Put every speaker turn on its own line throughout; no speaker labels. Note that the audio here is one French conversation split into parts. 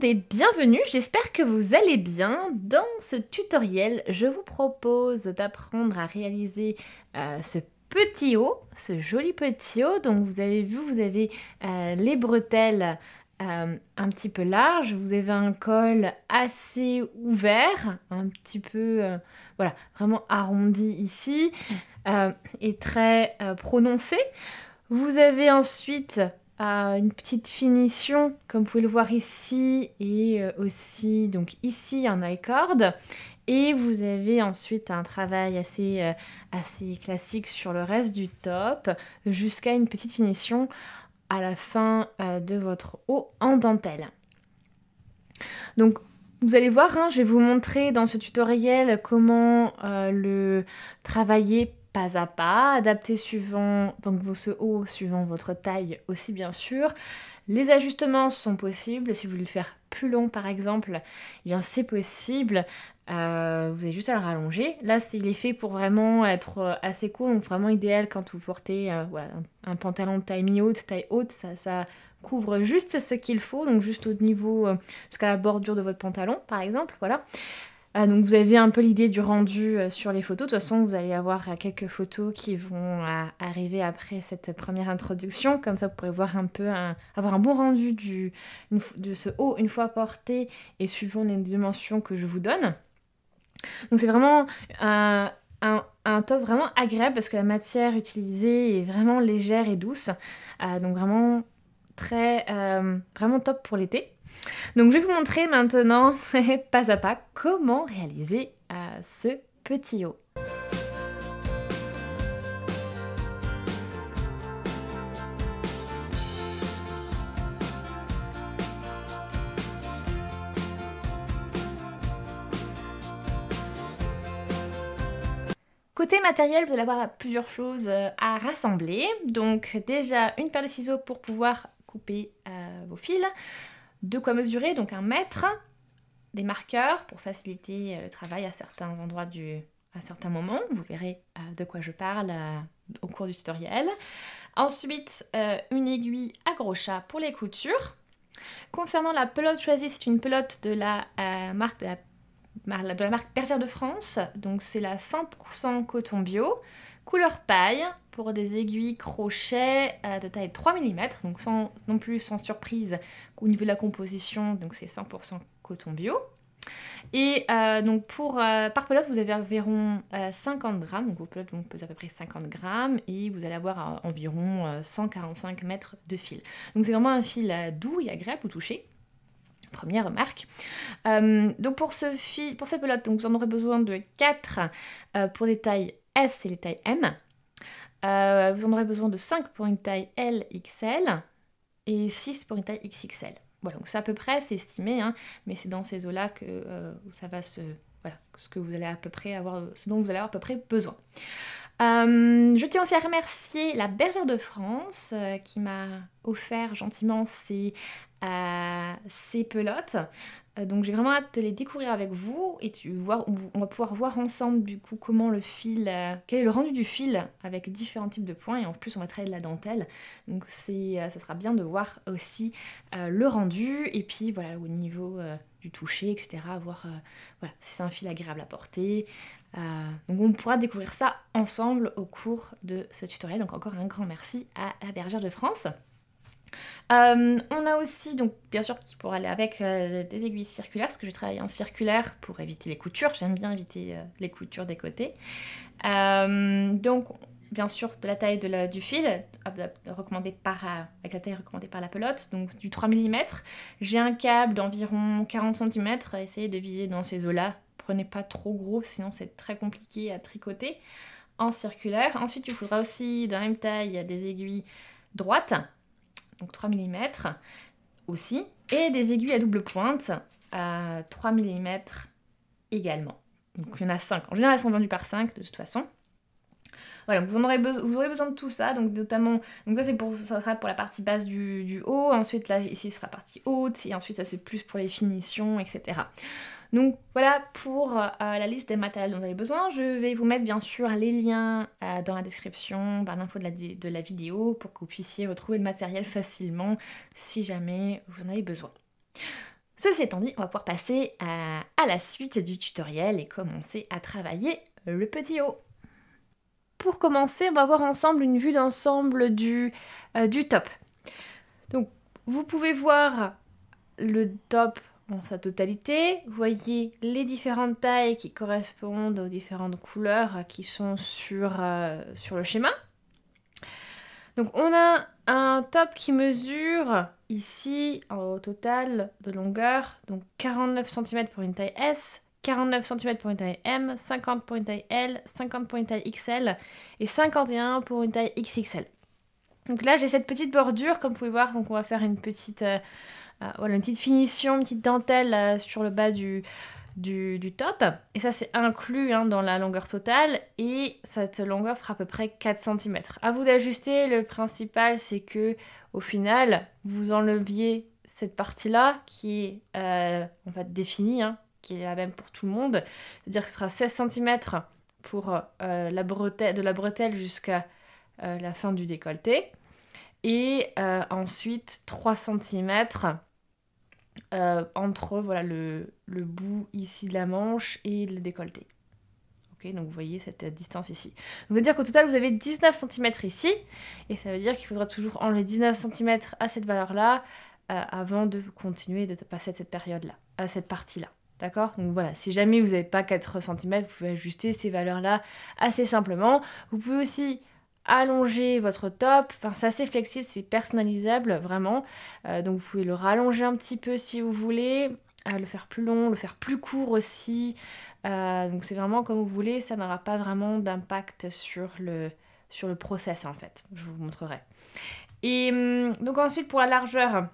monde et bienvenue, j'espère que vous allez bien. Dans ce tutoriel, je vous propose d'apprendre à réaliser ce petit haut, ce joli petit haut. Donc vous avez vu, vous avez les bretelles un petit peu larges, vous avez un col assez ouvert, un petit peu, voilà, vraiment arrondi ici et très prononcé. Vous avez ensuite une petite finition, comme vous pouvez le voir ici, et aussi donc ici un I-cord. Et vous avez ensuite un travail assez classique sur le reste du top, jusqu'à une petite finition à la fin de votre haut en dentelle. Donc vous allez voir, hein, je vais vous montrer dans ce tutoriel comment le travailler pas à pas, adapter suivant donc ce haut, suivant votre taille aussi bien sûr. Les ajustements sont possibles, si vous voulez le faire plus long par exemple, eh bien c'est possible. Vous avez juste à le rallonger. Là, il est fait pour vraiment être assez court, donc vraiment idéal quand vous portez voilà, un pantalon de taille mi-haute, taille haute, ça couvre juste ce qu'il faut, donc juste au niveau, jusqu'à la bordure de votre pantalon par exemple, voilà. Donc vous avez un peu l'idée du rendu sur les photos. De toute façon, vous allez avoir quelques photos qui vont arriver après cette première introduction. Comme ça, vous pourrez voir un peu, avoir un bon rendu de ce haut une fois porté et suivant les dimensions que je vous donne. Donc c'est vraiment un top vraiment agréable parce que la matière utilisée est vraiment légère et douce. Donc vraiment vraiment top pour l'été. Donc je vais vous montrer maintenant, pas à pas, comment réaliser ce petit haut. Côté matériel, vous allez avoir plusieurs choses à rassembler. Donc déjà une paire de ciseaux pour pouvoir couper vos fils, de quoi mesurer, donc 1 mètre, des marqueurs pour faciliter le travail à certains endroits à certains moments. Vous verrez de quoi je parle au cours du tutoriel. Ensuite, une aiguille à gros chat pour les coutures. Concernant la pelote choisie, c'est une pelote de la marque Bergère de France. Donc c'est la 100% coton bio. Couleur paille pour des aiguilles crochet de taille 3 mm. Donc non plus sans surprise au niveau de la composition. Donc c'est 100% coton bio. Et donc par pelote, vous avez environ 50 grammes. Donc vos pelotes vont peser à peu près 50 grammes et vous allez avoir environ 145 mètres de fil. Donc c'est vraiment un fil doux et agréable au toucher. Première remarque. Donc pour cette pelote, donc vous en aurez besoin de 4 pour les tailles S et les tailles M. Vous en aurez besoin de 5 pour une taille L, XL et 6 pour une taille XXL. Voilà, donc c'est à peu près, c'est estimé, hein, mais c'est dans ces eaux-là que ça va voilà, ce dont vous allez avoir à peu près besoin. Je tiens aussi à remercier la Bergère de France qui m'a offert gentiment ces pelotes. Donc j'ai vraiment hâte de les découvrir avec vous et on va pouvoir voir ensemble du coup comment le fil, quel est le rendu du fil avec différents types de points et en plus on va travailler de la dentelle. Donc ça sera bien de voir aussi le rendu et puis voilà au niveau du toucher, etc. Voir voilà, si c'est un fil agréable à porter. Donc on pourra découvrir ça ensemble au cours de ce tutoriel. Donc encore un grand merci à la Bergère de France. On a aussi, donc bien sûr, qui pourra aller avec des aiguilles circulaires, parce que je travaille en circulaire pour éviter les coutures. J'aime bien éviter les coutures des côtés. Donc, bien sûr, de la taille du fil, avec la taille recommandée par la pelote, donc du 3 mm. J'ai un câble d'environ 40 cm, essayez de viser dans ces eaux-là. Prenez pas trop gros, sinon c'est très compliqué à tricoter en circulaire. Ensuite, il faudra aussi, de la même taille, des aiguilles droites, donc 3 mm aussi, et des aiguilles à double pointe à 3 mm également. Donc il y en a 5. En général, elles sont vendues par 5 de toute façon. Voilà, donc vous aurez besoin de tout ça, donc notamment, donc ça sera pour la partie basse du haut, ensuite là, ici, ce sera la partie haute, et ensuite ça c'est plus pour les finitions, etc. Donc voilà pour la liste des matériels dont vous avez besoin. Je vais vous mettre bien sûr les liens dans la description, barre d'infos de la vidéo, pour que vous puissiez retrouver le matériel facilement si jamais vous en avez besoin. Ceci étant dit, on va pouvoir passer à la suite du tutoriel et commencer à travailler le petit haut. Pour commencer, on va voir ensemble une vue d'ensemble du top. Donc, vous pouvez voir le top en sa totalité. Vous voyez les différentes tailles qui correspondent aux différentes couleurs qui sont sur le schéma. Donc on a un top qui mesure ici au total de longueur, donc 49 cm pour une taille S, 49 cm pour une taille M, 50 pour une taille L, 50 pour une taille XL et 51 pour une taille XXL. Donc là j'ai cette petite bordure comme vous pouvez voir, donc on va faire une petite, voilà, une petite finition, une petite dentelle sur le bas du top. Et ça, c'est inclus dans la longueur totale. Et cette longueur fera à peu près 4 cm. À vous d'ajuster. Le principal, c'est que au final, vous enleviez cette partie-là qui est en fait définie, qui est la même pour tout le monde. C'est-à-dire que ce sera 16 cm pour la bretelle jusqu'à la fin du décolleté. Et ensuite 3 cm entre voilà, le bout ici de la manche et le décolleté. Okay, donc vous voyez cette distance ici. Donc, ça veut dire qu'au total vous avez 19 cm ici, et ça veut dire qu'il faudra toujours enlever 19 cm à cette valeur-là avant de continuer de passer à cette période-là, à cette partie-là. D'accord? Donc voilà, si jamais vous n'avez pas 4 cm, vous pouvez ajuster ces valeurs-là assez simplement. Vous pouvez aussi allonger votre top, enfin c'est assez flexible, c'est personnalisable vraiment, donc vous pouvez le rallonger un petit peu si vous voulez, le faire plus long, le faire plus court aussi, donc c'est vraiment comme vous voulez, ça n'aura pas vraiment d'impact sur le process en fait, je vous montrerai. Et donc ensuite pour la largeur,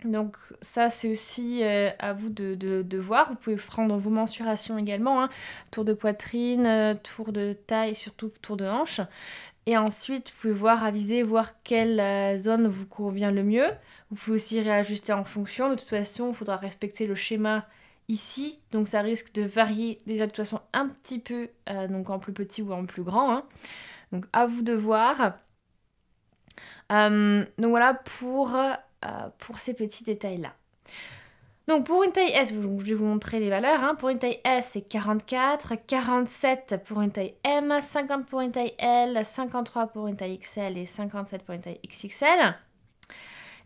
donc ça c'est aussi à vous de voir, vous pouvez prendre vos mensurations également, tour de poitrine, tour de taille, surtout tour de hanche. Et ensuite, vous pouvez voir, aviser, voir quelle zone vous convient le mieux. Vous pouvez aussi réajuster en fonction. De toute façon, il faudra respecter le schéma ici. Donc ça risque de varier déjà de toute façon un petit peu, donc en plus petit ou en plus grand. Donc à vous de voir. Donc voilà pour ces petits détails-là. Donc pour une taille S, je vais vous montrer les valeurs. Pour une taille S, c'est 44, 47 pour une taille M, 50 pour une taille L, 53 pour une taille XL et 57 pour une taille XXL.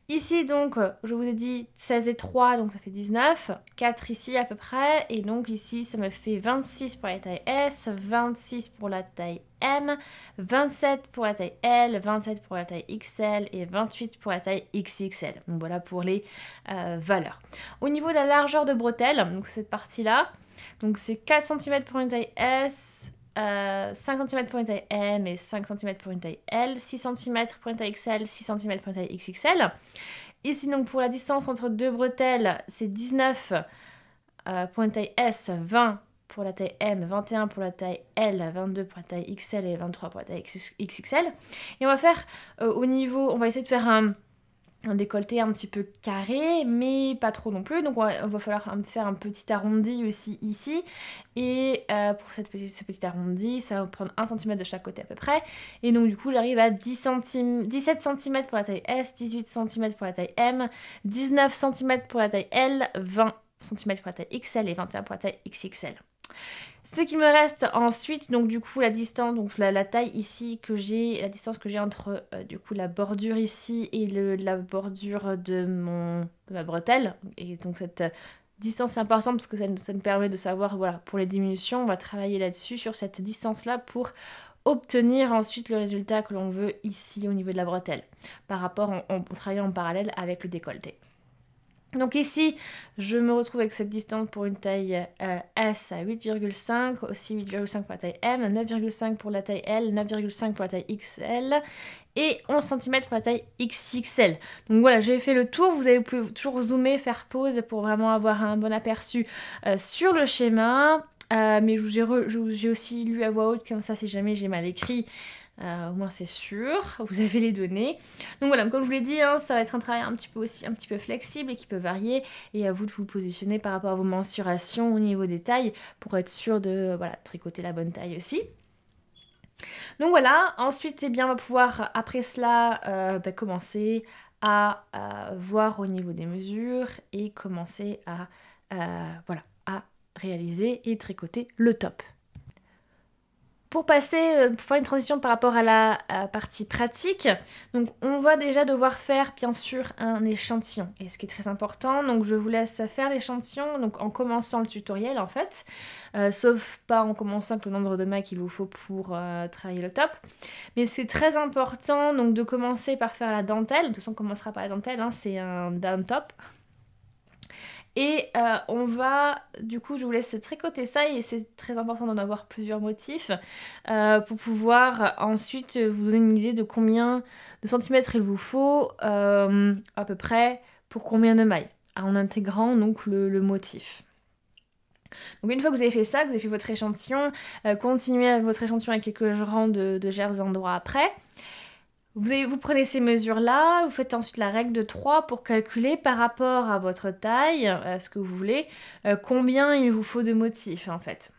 Ici, donc, je vous ai dit 16 et 3, donc ça fait 19. 4 ici à peu près. Et donc ici, ça me fait 26 pour la taille S, 26 pour la taille M, 27 pour la taille L, 27 pour la taille XL et 28 pour la taille XXL. Donc voilà pour les valeurs. Au niveau de la largeur de bretelle, donc cette partie-là, donc c'est 4 cm pour une taille S, 5 cm pour une taille M et 5 cm pour une taille L, 6 cm pour une taille XL, 6 cm pour une taille XXL. Ici donc pour la distance entre deux bretelles, c'est 19 pour une taille S, 20 pour la taille M, 21 pour la taille L, 22 pour la taille XL et 23 pour la taille XXL. Et on va faire au niveau, on va essayer de faire un décolleté un petit peu carré, mais pas trop non plus. Donc on va falloir faire un petit arrondi aussi ici. Et pour ce petit arrondi, ça va prendre 1 cm de chaque côté à peu près. Et donc du coup, j'arrive à 17 cm pour la taille S, 18 cm pour la taille M, 19 cm pour la taille L, 20 cm pour la taille XL et 21 pour la taille XXL. Ce qui me reste ensuite, donc du coup la distance, donc la taille ici que j'ai, la distance que j'ai entre du coup la bordure ici et la bordure de ma bretelle. Et donc cette distance est importante parce que ça nous permet de savoir, voilà, pour les diminutions, on va travailler là-dessus, sur cette distance-là pour obtenir ensuite le résultat que l'on veut ici au niveau de la bretelle, par rapport en travaillant en parallèle avec le décolleté. Donc ici, je me retrouve avec cette distance pour une taille S à 8,5, aussi 8,5 pour la taille M, 9,5 pour la taille L, 9,5 pour la taille XL et 11 cm pour la taille XXL. Donc voilà, j'ai fait le tour, vous pouvez toujours zoomer, faire pause pour vraiment avoir un bon aperçu sur le schéma. Mais j'ai aussi lu à voix haute, comme ça si jamais j'ai mal écrit, au moins c'est sûr, vous avez les données. Donc voilà, comme je vous l'ai dit, ça va être un travail un petit peu flexible et qui peut varier, et à vous de vous positionner par rapport à vos mensurations au niveau des tailles pour être sûr de tricoter la bonne taille aussi. Donc voilà, ensuite on va pouvoir après cela commencer à voir au niveau des mesures et commencer à, voilà, à réaliser et tricoter le top. Pour passer, pour faire une transition par rapport à la partie pratique, donc on va déjà devoir faire bien sûr un échantillon. Et ce qui est très important, donc je vous laisse faire l'échantillon donc en commençant le tutoriel en fait, sauf pas en commençant avec le nombre de mailles qu'il vous faut pour travailler le top. Mais c'est très important donc de commencer par faire la dentelle. De toute façon on commencera par la dentelle, hein, c'est un down top. Et on va, du coup, je vous laisse tricoter ça et c'est très important d'en avoir plusieurs motifs pour pouvoir ensuite vous donner une idée de combien de centimètres il vous faut à peu près pour combien de mailles en intégrant donc le motif. Donc une fois que vous avez fait ça, que vous avez fait votre échantillon, continuez votre échantillon avec quelques rangs de jersey endroits après. Vous prenez ces mesures-là, vous faites ensuite la règle de 3 pour calculer par rapport à votre taille, ce que vous voulez, combien il vous faut de motifs en fait.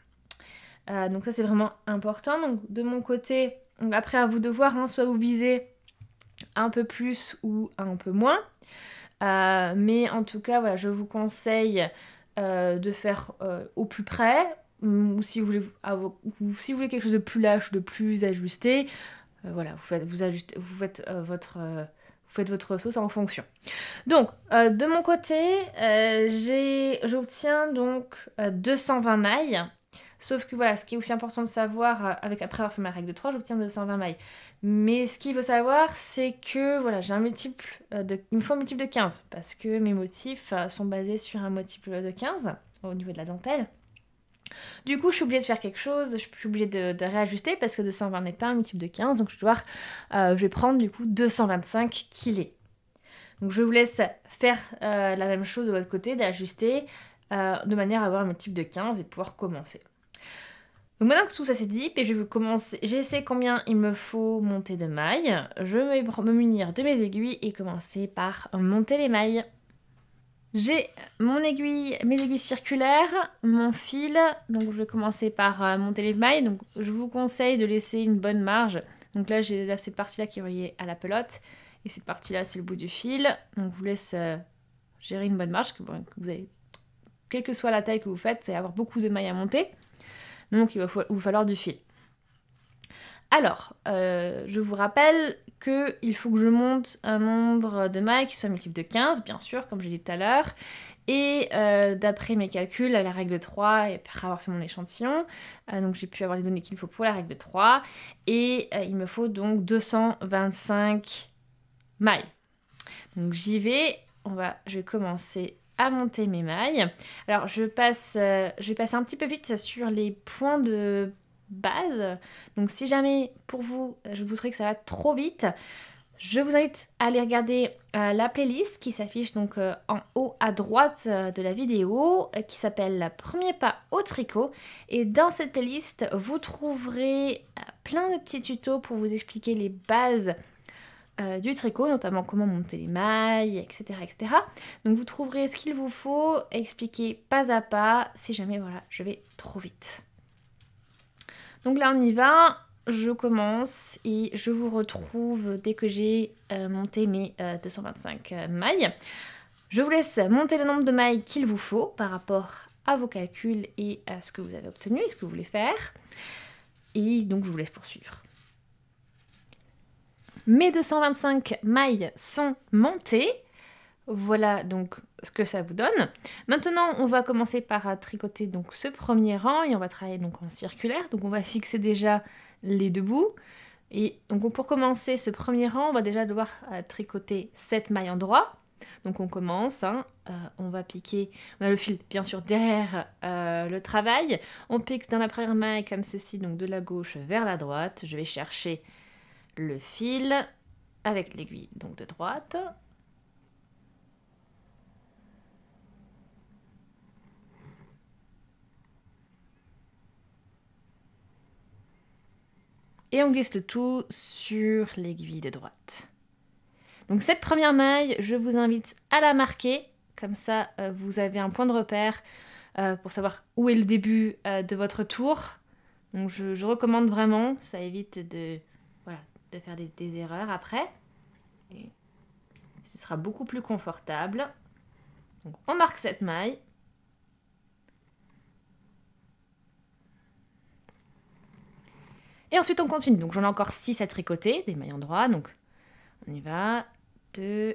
Donc ça c'est vraiment important. Donc de mon côté, après à vous de voir, hein, soit vous visez un peu plus ou un peu moins. Mais en tout cas, voilà, je vous conseille de faire au plus près. Ou si vous voulez quelque chose de plus lâche, de plus ajusté, voilà, vous faites votre sauce en fonction. Donc, de mon côté, j'obtiens donc 220 mailles. Sauf que voilà, ce qui est aussi important de savoir, après avoir fait ma règle de 3, j'obtiens 220 mailles. Mais ce qu'il faut savoir, c'est que voilà, j'ai un multiple il me faut un multiple de 15. Parce que mes motifs sont basés sur un multiple de 15 au niveau de la dentelle. Du coup, je suis obligée de faire quelque chose, je suis obligée de réajuster parce que 220 n'est pas un multiple de 15, donc je vais prendre du coup 225 qu'il est. Donc je vous laisse faire la même chose de votre côté, d'ajuster de manière à avoir un multiple de 15 et pouvoir commencer. Donc maintenant que tout ça c'est dit, et je vais commencer, j'ai sais combien il me faut monter de mailles, je vais me munir de mes aiguilles et commencer par monter les mailles. J'ai mes aiguilles circulaires, mon fil, donc je vais commencer par monter les mailles. Donc je vous conseille de laisser une bonne marge. Donc là j'ai cette partie-là qui est reliée à la pelote et cette partie-là c'est le bout du fil. Donc je vous laisse gérer une bonne marge, que vous avez, quelle que soit la taille que vous faites, c'est avoir beaucoup de mailles à monter. Donc il va vous falloir du fil. Alors, je vous rappelle qu'il faut que je monte un nombre de mailles qui soit multiple de 15, bien sûr, comme j'ai dit tout à l'heure. Et d'après mes calculs, à la règle 3, et après avoir fait mon échantillon, donc j'ai pu avoir les données qu'il me faut pour la règle 3. Et il me faut donc 225 mailles. Donc j'y vais, je vais commencer à monter mes mailles. Alors je vais passer un petit peu vite sur les points de base. Donc si jamais pour vous, je vous trouvez que ça va trop vite, je vous invite à aller regarder la playlist qui s'affiche donc en haut à droite de la vidéo qui s'appelle Premier pas au tricot. Et dans cette playlist, vous trouverez plein de petits tutos pour vous expliquer les bases du tricot, notamment comment monter les mailles, etc., etc. Donc vous trouverez ce qu'il vous faut, expliquer pas à pas si jamais voilà, je vais trop vite. Donc là on y va, je commence et je vous retrouve dès que j'ai monté mes 225 mailles. Je vous laisse monter le nombre de mailles qu'il vous faut par rapport à vos calculs et à ce que vous avez obtenu et ce que vous voulez faire. Et donc je vous laisse poursuivre. Mes 225 mailles sont montées. Voilà donc ce que ça vous donne. Maintenant, on va commencer par tricoter donc ce premier rang et on va travailler donc en circulaire. Donc on va fixer déjà les deux bouts. Et donc pour commencer ce premier rang, on va déjà devoir tricoter 7 mailles en droit. Donc on commence, hein, on va piquer, on a le fil bien sûr derrière le travail. On pique dans la première maille comme ceci, donc de la gauche vers la droite. Je vais chercher le fil avec l'aiguille donc de droite. Et on glisse le tout sur l'aiguille de droite. Donc cette première maille, je vous invite à la marquer, comme ça vous avez un point de repère pour savoir où est le début de votre tour. Donc je recommande vraiment, ça évite de faire des erreurs après. Et Ce sera beaucoup plus confortable. Donc on marque cette maille. Et ensuite on continue. Donc j'en ai encore 6 à tricoter, des mailles endroits. Donc on y va. 2,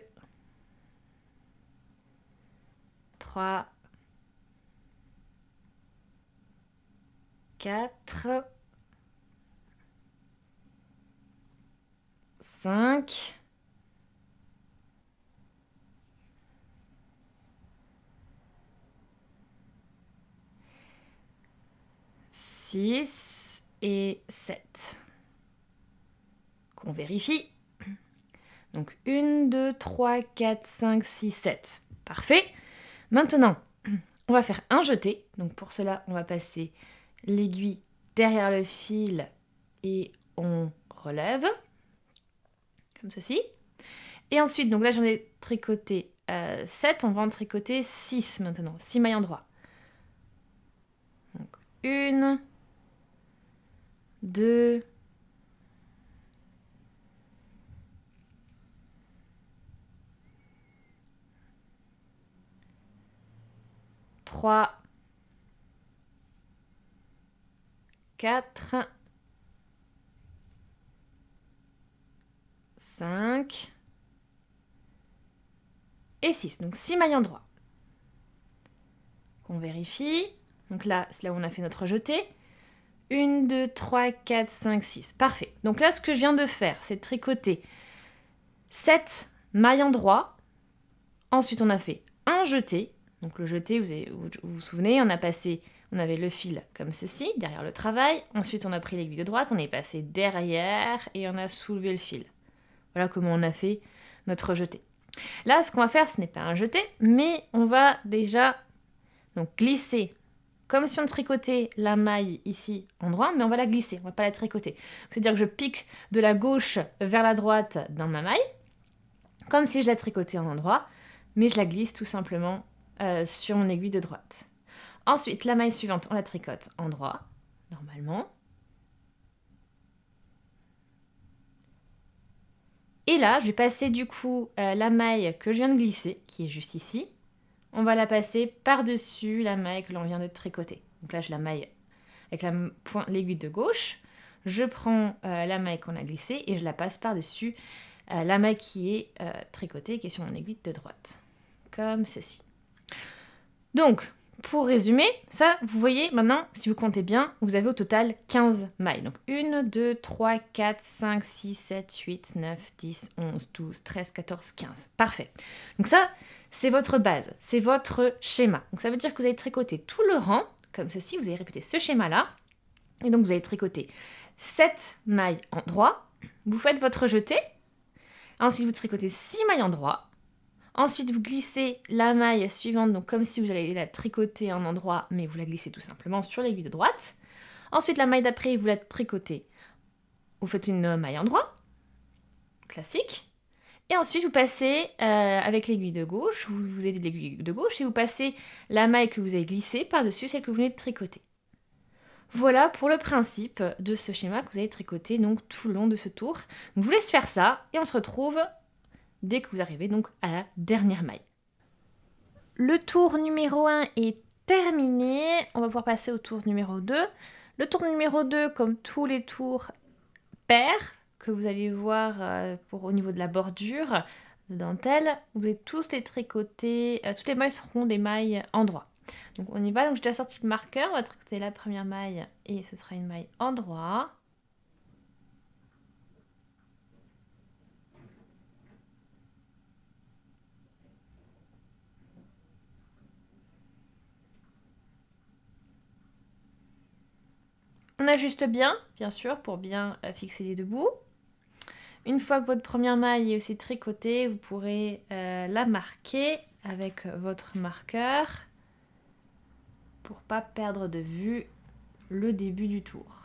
3, 4, 5, 6 et 7. Qu'on vérifie. Donc 1, 2, 3, 4, 5, 6, 7. Parfait. Maintenant, on va faire un jeté. Donc pour cela, on va passer l'aiguille derrière le fil et on relève. Comme ceci. Et ensuite, donc là j'en ai tricoté 7, on va en tricoter 6 maintenant. 6 mailles endroits. Donc 1, 2, 3, 4, 5 et 6. Donc 6 mailles endroits. On vérifie. Donc là, c'est là où on a fait notre jeté. 1, 2, 3, 4, 5, 6. Parfait. Donc là, ce que je viens de faire, c'est de tricoter 7 mailles endroits. Ensuite, on a fait un jeté. Donc le jeté, vous vous souvenez, on avait le fil comme ceci, derrière le travail. Ensuite, on a pris l'aiguille de droite, on est passé derrière et on a soulevé le fil. Voilà comment on a fait notre jeté. Là, ce qu'on va faire, ce n'est pas un jeté, mais on va déjà donc, glisser, comme si on tricotait la maille ici en droit, mais on va la glisser, on ne va pas la tricoter. C'est-à-dire que je pique de la gauche vers la droite dans ma maille, comme si je la tricotais en endroit, mais je la glisse tout simplement sur mon aiguille de droite. Ensuite, la maille suivante, on la tricote en droit, normalement. Et là, je vais passer du coup la maille que je viens de glisser, qui est juste ici. On va la passer par-dessus la maille que l'on vient de tricoter. Donc là, je la maille avec l'aiguille de gauche. Je prends la maille qu'on a glissée et je la passe par-dessus la maille qui est tricotée, qui est sur mon aiguille de droite. Comme ceci. Donc, pour résumer, ça, vous voyez, maintenant, si vous comptez bien, vous avez au total 15 mailles. Donc 1, 2, 3, 4, 5, 6, 7, 8, 9, 10, 11, 12, 13, 14, 15. Parfait. Donc ça, c'est votre base, c'est votre schéma. Donc ça veut dire que vous allez tricoter tout le rang, comme ceci, vous allez répéter ce schéma-là. Et donc vous allez tricoter 7 mailles en droit, vous faites votre jeté, ensuite vous tricotez 6 mailles en droit, ensuite vous glissez la maille suivante, donc comme si vous alliez la tricoter en endroit, mais vous la glissez tout simplement sur l'aiguille de droite. Ensuite la maille d'après, vous la tricotez, vous faites une maille en droit, classique. Et ensuite, vous passez avec l'aiguille de gauche, vous aidez de l'aiguille de gauche et vous passez la maille que vous avez glissée par-dessus celle que vous venez de tricoter. Voilà pour le principe de ce schéma que vous allez tricoter donc tout le long de ce tour. Donc, je vous laisse faire ça et on se retrouve dès que vous arrivez donc à la dernière maille. Le tour numéro 1 est terminé. On va pouvoir passer au tour numéro 2. Le tour numéro 2, comme tous les tours pairs, que vous allez voir au niveau de la bordure de dentelle, vous allez tous les tricoter, toutes les mailles seront des mailles en droit. Donc on y va, donc j'ai déjà sorti le marqueur, on va tricoter la première maille et ce sera une maille en droit. On ajuste bien sûr, pour bien fixer les deux bouts. Une fois que votre première maille est aussi tricotée, vous pourrez la marquer avec votre marqueur pour pas perdre de vue le début du tour.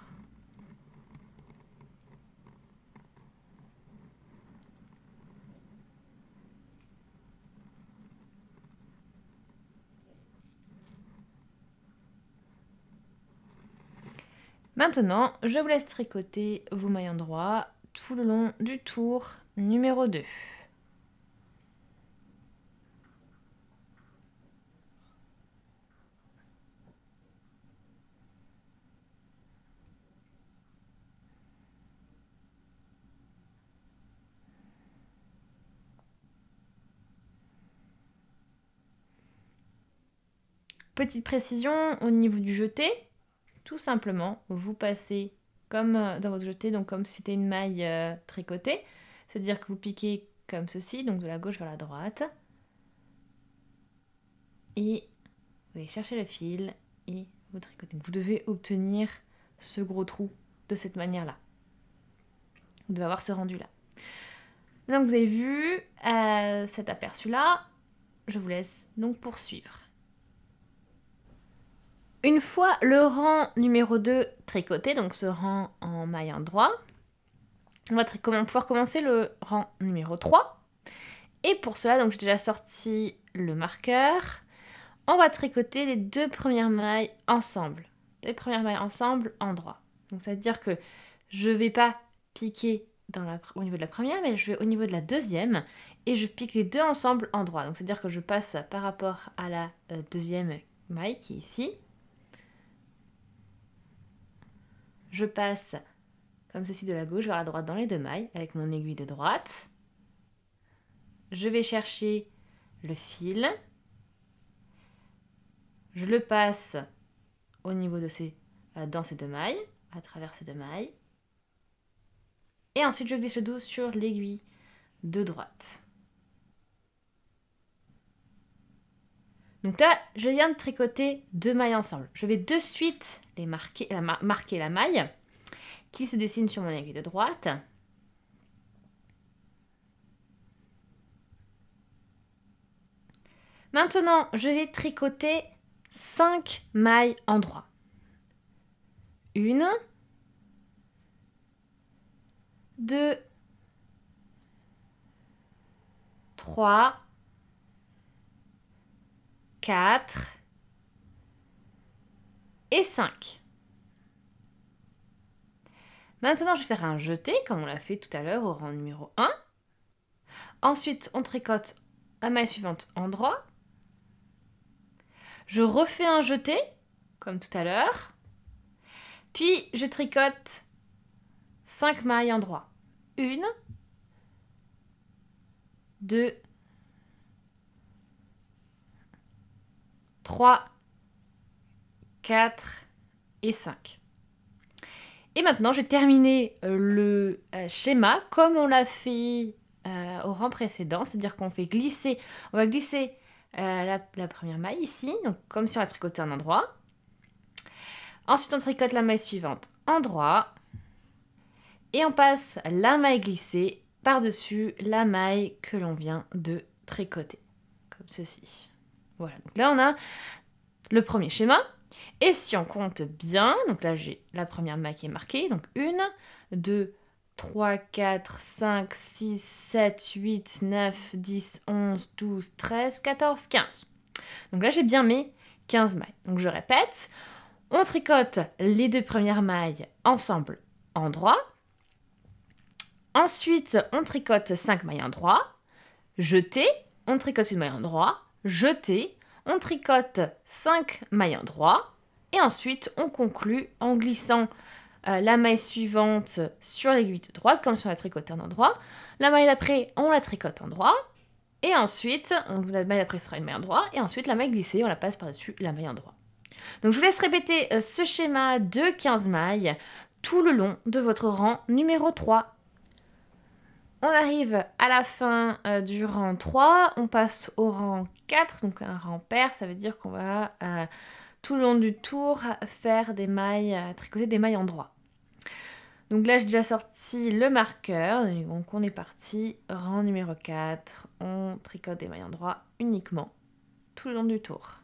Maintenant, je vous laisse tricoter vos mailles en droit tout le long du tour numéro 2. Petite précision au niveau du jeté, tout simplement, vous passez comme dans votre jeté, donc comme si c'était une maille tricotée, c'est-à-dire que vous piquez comme ceci, donc de la gauche vers la droite, et vous allez chercher le fil et vous tricotez. Vous devez obtenir ce gros trou de cette manière-là. Vous devez avoir ce rendu-là. Donc vous avez vu cet aperçu-là, je vous laisse donc poursuivre. Une fois le rang numéro 2 tricoté, donc ce rang en maille endroit, on va pouvoir commencer le rang numéro 3. Et pour cela, donc j'ai déjà sorti le marqueur. On va tricoter les 2 premières mailles ensemble. Les premières mailles ensemble endroit. Donc ça veut dire que je ne vais pas piquer au niveau de la première, mais je vais au niveau de la deuxième et je pique les 2 ensemble endroit. Donc c'est à dire que je passe par rapport à la deuxième maille qui est ici. Je passe comme ceci de la gauche vers la droite dans les 2 mailles avec mon aiguille de droite. Je vais chercher le fil. Je le passe au niveau de dans ces 2 mailles, à travers ces 2 mailles. Et ensuite, je glisse le dos sur l'aiguille de droite. Donc là, je viens de tricoter 2 mailles ensemble. Je vais de suite marquer la maille qui se dessine sur mon aiguille de droite. Maintenant, je vais tricoter 5 mailles endroit. 1, 2, 3, 4 et 5. Maintenant, je vais faire un jeté, comme on l'a fait tout à l'heure au rang numéro 1. Ensuite, on tricote la maille suivante endroit. Je refais un jeté, comme tout à l'heure. Puis, je tricote 5 mailles endroit. 1, 2, 3, 4 et 5. Et maintenant, je vais terminer le schéma comme on l'a fait au rang précédent, c'est-à-dire qu'on va glisser la première maille ici, donc comme si on a tricoté un endroit. Ensuite, on tricote la maille suivante endroit. Et on passe la maille glissée par-dessus la maille que l'on vient de tricoter, comme ceci. Voilà, donc là on a le premier schéma. Et si on compte bien, donc là j'ai la première maille qui est marquée, donc 1, 2, 3, 4, 5, 6, 7, 8, 9, 10, 11, 12, 13, 14, 15. Donc là j'ai bien mes 15 mailles. Donc je répète, on tricote les 2 premières mailles ensemble endroit. Ensuite, on tricote 5 mailles endroit, jeté, on tricote une maille endroit, jeté, on tricote 5 mailles endroit, et ensuite on conclut en glissant la maille suivante sur l'aiguille de droite, comme si on la tricotait en endroit. La maille d'après, on la tricote en droit, et ensuite, la maille d'après sera une maille endroit, et ensuite la maille glissée, on la passe par-dessus la maille endroit. Donc je vous laisse répéter ce schéma de 15 mailles tout le long de votre rang numéro 3. On arrive à la fin du rang 3, on passe au rang 4, donc un rang pair, ça veut dire qu'on va tout le long du tour faire des mailles, tricoter des mailles endroit. Donc là j'ai déjà sorti le marqueur, donc on est parti, rang numéro 4, on tricote des mailles endroit uniquement tout le long du tour.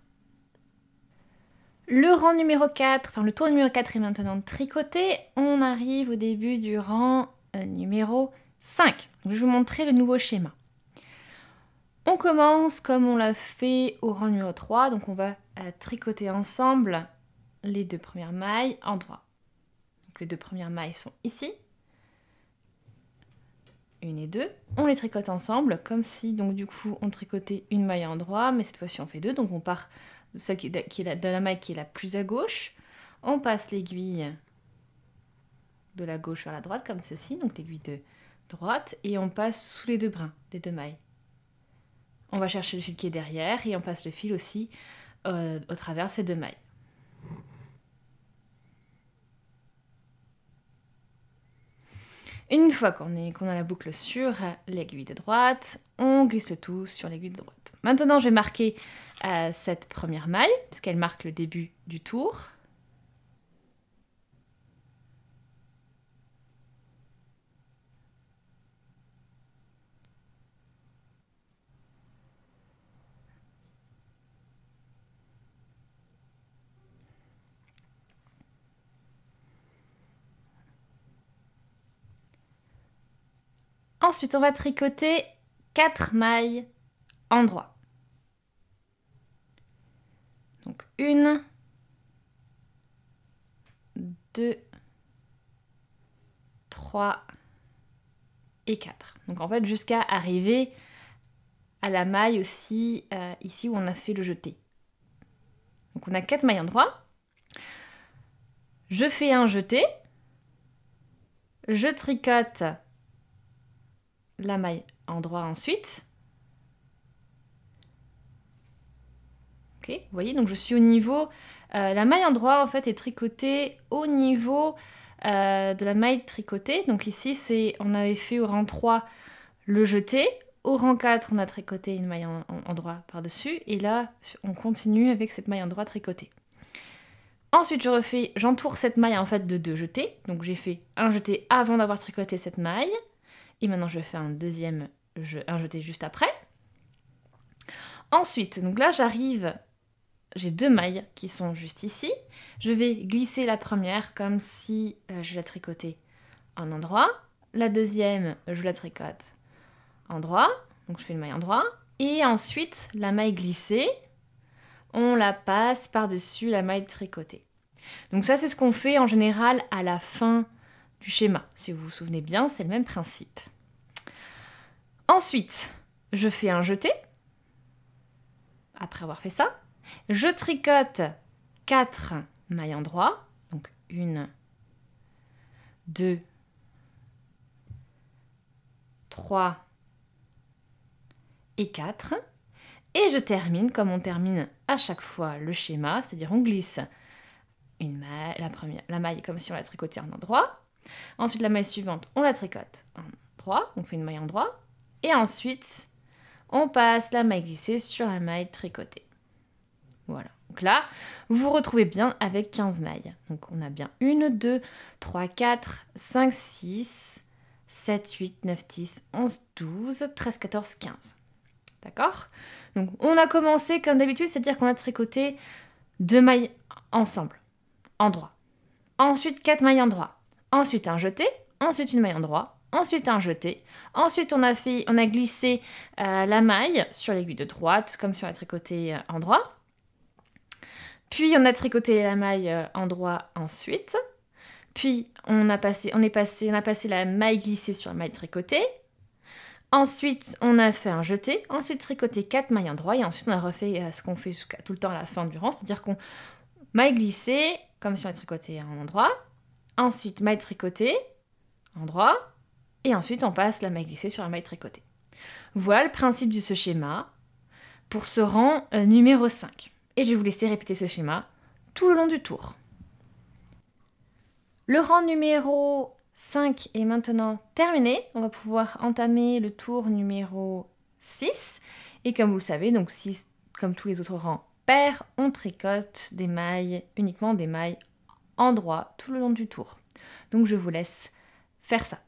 Le rang numéro 4, enfin le tour numéro 4 est maintenant tricoté, on arrive au début du rang numéro 5. Je vais vous montrer le nouveau schéma. On commence comme on l'a fait au rang numéro 3, donc on va tricoter ensemble les 2 premières mailles endroit. Donc les 2 premières mailles sont ici. 1 et 2. On les tricote ensemble comme si donc du coup on tricotait une maille endroit, mais cette fois-ci on fait 2, donc on part de celle de la maille qui est la plus à gauche. On passe l'aiguille de la gauche vers la droite comme ceci, donc l'aiguille de droite, et on passe sous les 2 brins des 2 mailles. On va chercher le fil qui est derrière et on passe le fil aussi au travers ces 2 mailles. Une fois qu'on a la boucle sur l'aiguille de droite, on glisse le tout sur l'aiguille de droite. Maintenant, je vais marquer cette première maille, puisqu'elle marque le début du tour. Ensuite, on va tricoter 4 mailles endroit. Donc 1, 2, 3 et 4. Donc en fait, jusqu'à arriver à la maille aussi, ici où on a fait le jeté. Donc on a 4 mailles endroit. Je fais un jeté. Je tricote la maille endroit ensuite. Ok, vous voyez, donc je suis au niveau... la maille endroit, en fait, est tricotée au niveau de la maille tricotée. Donc ici, on avait fait au rang 3 le jeté. Au rang 4, on a tricoté une maille endroit par-dessus. Et là, on continue avec cette maille endroit tricotée. Ensuite, j'entoure cette maille en fait de 2 jetés. Donc j'ai fait un jeté avant d'avoir tricoté cette maille. Et maintenant, je fais un jeté juste après. Ensuite, donc là, j'ai 2 mailles qui sont juste ici. Je vais glisser la première comme si je la tricotais en endroit. La deuxième, je la tricote en droit. Donc je fais une maille en droit. Et ensuite, la maille glissée, on la passe par-dessus la maille tricotée. Donc ça, c'est ce qu'on fait en général à la fin du schéma. Si vous vous souvenez bien, c'est le même principe. Ensuite, je fais un jeté. Après avoir fait ça, je tricote 4 mailles endroit. Donc 1, 2, 3 et 4. Et je termine comme on termine à chaque fois le schéma, c'est-à-dire on glisse la maille comme si on la tricotait en endroit. Ensuite, la maille suivante, on la tricote en droit, on fait une maille en droit. Et ensuite, on passe la maille glissée sur la maille tricotée. Voilà. Donc là, vous vous retrouvez bien avec 15 mailles. Donc on a bien 1, 2, 3, 4, 5, 6, 7, 8, 9, 10, 11, 12, 13, 14, 15. D'accord? Donc on a commencé comme d'habitude, c'est-à-dire qu'on a tricoté 2 mailles ensemble, en droit. Ensuite 4 mailles en droit. Ensuite un jeté, ensuite une maille en droit, ensuite un jeté. Ensuite on a glissé la maille sur l'aiguille de droite, comme si on la tricoté en droit. Puis on a tricoté la maille en droit ensuite. Puis on a passé la maille glissée sur la maille tricotée. Ensuite, on a fait un jeté. Ensuite, tricoté 4 mailles en droit. Et ensuite, on a refait ce qu'on fait tout le temps à la fin du rang. C'est-à-dire qu'on maille glissée, comme si on avait tricoté en endroit. Ensuite, maille tricotée, endroit. Et ensuite, on passe la maille glissée sur la maille tricotée. Voilà le principe de ce schéma pour ce rang numéro 5. Et je vais vous laisser répéter ce schéma tout le long du tour. Le rang numéro 5 est maintenant terminé. On va pouvoir entamer le tour numéro 6. Et comme vous le savez, donc 6, comme tous les autres rangs pairs, on tricote uniquement des mailles en droit tout le long du tour. Donc je vous laisse faire ça.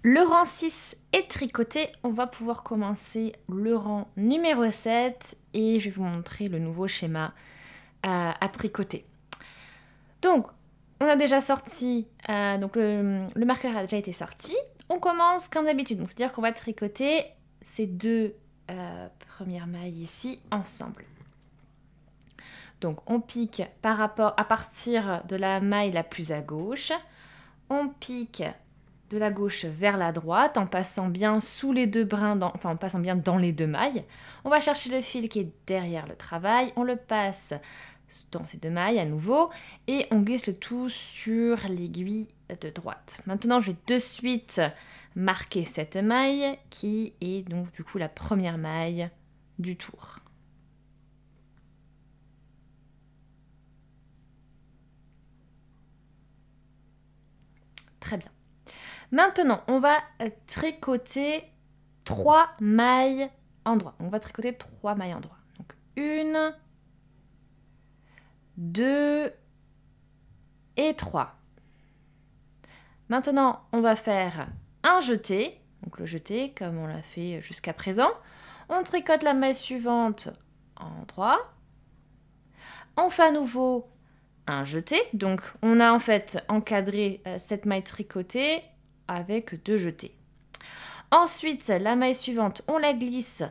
Le rang 6 est tricoté, on va pouvoir commencer le rang numéro 7 et je vais vous montrer le nouveau schéma à tricoter. Donc, on a déjà sorti, donc le marqueur a déjà été sorti. On commence comme d'habitude, c'est-à-dire qu'on va tricoter ces 2 premières mailles ici ensemble. Donc, on pique à partir de la maille la plus à gauche, on pique de la gauche vers la droite en passant bien sous les 2 brins, en passant bien dans les 2 mailles. On va chercher le fil qui est derrière le travail, on le passe dans ces 2 mailles à nouveau et on glisse le tout sur l'aiguille de droite. Maintenant, je vais de suite marquer cette maille qui est donc du coup la première maille du tour. Très bien. Maintenant, on va tricoter 3 mailles endroits. On va tricoter 3 mailles endroits. Donc 1, 2 et 3. Maintenant, on va faire un jeté. Donc le jeté, comme on l'a fait jusqu'à présent. On tricote la maille suivante en endroit. On fait à nouveau un jeté. Donc on a en fait encadré cette maille tricotée avec 2 jetés. Ensuite, la maille suivante, on la glisse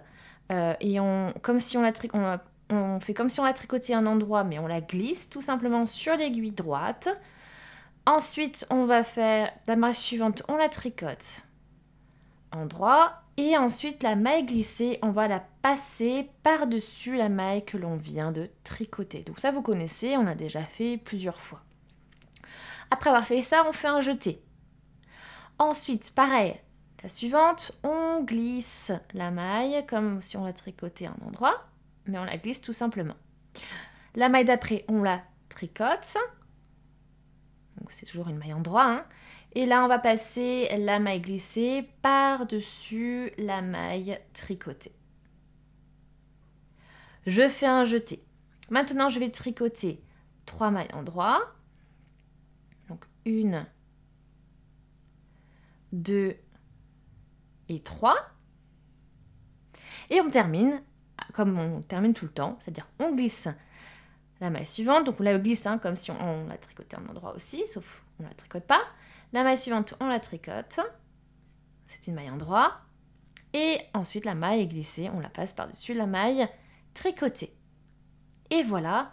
et on fait comme si on la tricotait à un endroit, mais on la glisse tout simplement sur l'aiguille droite. Ensuite, on va faire la maille suivante, on la tricote endroit. Et ensuite, la maille glissée, on va la passer par-dessus la maille que l'on vient de tricoter. Donc ça, vous connaissez, on a déjà fait plusieurs fois. Après avoir fait ça, on fait un jeté. Ensuite, pareil, la suivante, on glisse la maille comme si on la tricotait à un endroit, mais on la glisse tout simplement. La maille d'après, on la tricote. Donc c'est toujours une maille endroit, hein. Et là, on va passer la maille glissée par-dessus la maille tricotée. Je fais un jeté. Maintenant, je vais tricoter 3 mailles endroits. Donc 1, 2 et 3. Et on termine comme on termine tout le temps, c'est-à-dire on glisse la maille suivante. Donc on la glisse comme si on la tricotait à un endroit aussi, sauf on ne la tricote pas. La maille suivante, on la tricote. C'est une maille endroit. Et ensuite, la maille est glissée, on la passe par-dessus la maille tricotée. Et voilà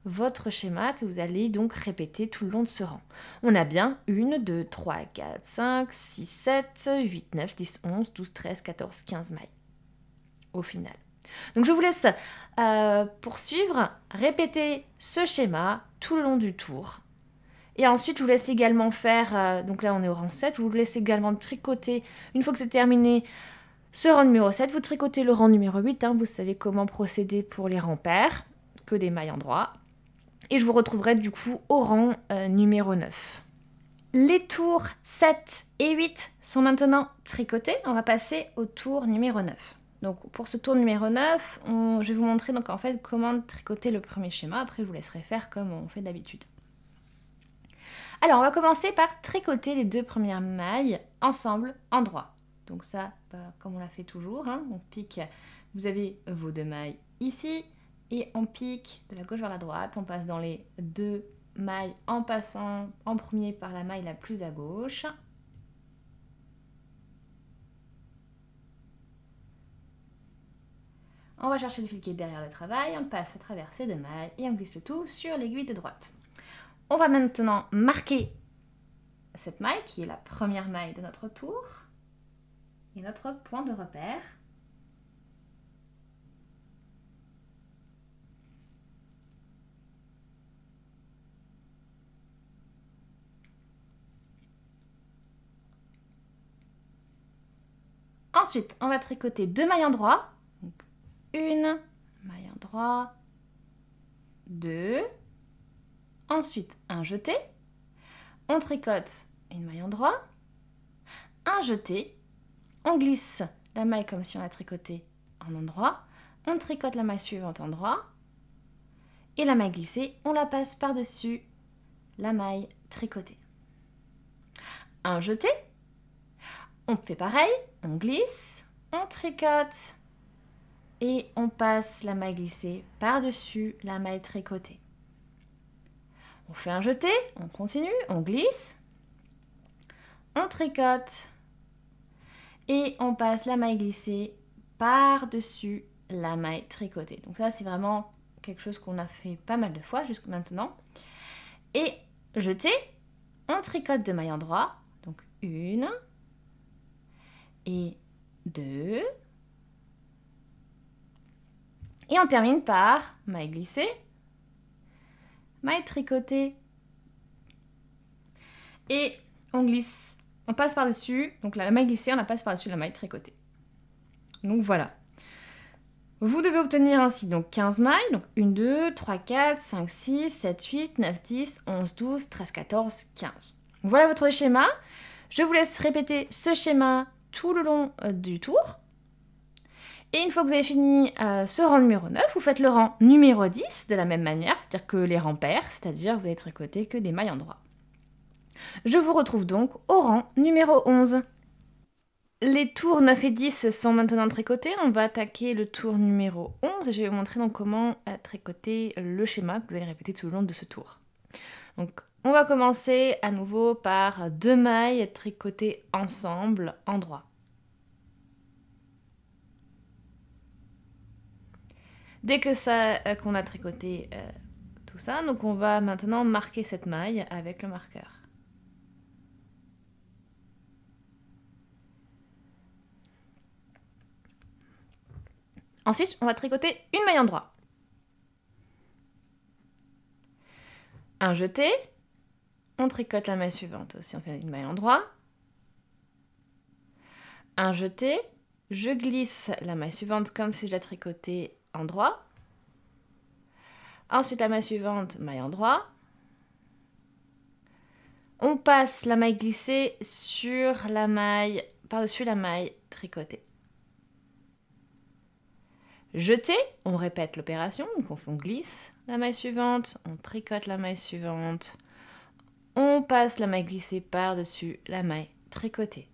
votre schéma que vous allez donc répéter tout le long de ce rang. On a bien 1, 2, 3, 4, 5, 6, 7, 8, 9, 10, 11, 12, 13, 14, 15 mailles au final. Donc je vous laisse poursuivre, répéter ce schéma tout le long du tour. Et ensuite, je vous laisse également faire, donc là on est au rang 7, je vous laisse également tricoter, une fois que c'est terminé, ce rang numéro 7, vous tricotez le rang numéro 8, vous savez comment procéder pour les rangs pairs, que des mailles endroits. Et je vous retrouverai du coup au rang numéro 9. Les tours 7 et 8 sont maintenant tricotés, on va passer au tour numéro 9. Donc pour ce tour numéro 9, je vais vous montrer donc en fait comment tricoter le premier schéma, après je vous laisserai faire comme on fait d'habitude. Alors, on va commencer par tricoter les 2 premières mailles ensemble, endroit. Donc ça, comme on l'a fait toujours, on pique, vous avez vos 2 mailles ici, et on pique de la gauche vers la droite, on passe dans les 2 mailles en passant en premier par la maille la plus à gauche. On va chercher le fil qui est derrière le travail, on passe à travers ces 2 mailles et on glisse le tout sur l'aiguille de droite. On va maintenant marquer cette maille qui est la première maille de notre tour et notre point de repère. Ensuite, on va tricoter 2 mailles endroits. Donc, 1 maille endroit, 2. Ensuite, un jeté. On tricote une maille endroit, un jeté. On glisse la maille comme si on la tricotait en endroit. On tricote la maille suivante endroit. Et la maille glissée, on la passe par-dessus la maille tricotée. Un jeté. On fait pareil, on glisse, on tricote et on passe la maille glissée par-dessus la maille tricotée. On fait un jeté, on continue, on glisse, on tricote et on passe la maille glissée par-dessus la maille tricotée. Donc ça, c'est vraiment quelque chose qu'on a fait pas mal de fois jusqu'à maintenant. Et jeté, on tricote 2 mailles endroits, donc 1 et 2. Et on termine par maille glissée, maille tricotée. Et on glisse on passe par-dessus, donc la maille glissée, on la passe par-dessus la maille tricotée. Donc voilà. Vous devez obtenir ainsi donc 15 mailles, donc 1, 2, 3, 4, 5, 6, 7, 8, 9, 10, 11, 12, 13, 14, 15. Voilà votre schéma. Je vous laisse répéter ce schéma tout le long du tour. Et une fois que vous avez fini ce rang numéro 9, vous faites le rang numéro 10 de la même manière, c'est-à-dire que les rangs pairs, c'est-à-dire vous allez tricoter que des mailles en droit. Je vous retrouve donc au rang numéro 11. Les tours 9 et 10 sont maintenant tricotés. On va attaquer le tour numéro 11. Je vais vous montrer donc comment tricoter le schéma que vous allez répéter tout le long de ce tour. Donc, on va commencer à nouveau par 2 mailles tricotées ensemble en droit. Dès que ça, qu'on a tricoté tout ça, donc on va maintenant marquer cette maille avec le marqueur. Ensuite, on va tricoter une maille en droit. Un jeté, on tricote la maille suivante aussi, on fait une maille en droit. Un jeté, je glisse la maille suivante comme si je la tricotais en droit. Ensuite, la maille suivante, maille en droit. On passe la maille glissée sur la maille, par-dessus la maille tricotée. Jeté, on répète l'opération, donc on glisse la maille suivante, on tricote la maille suivante, on passe la maille glissée par-dessus la maille tricotée.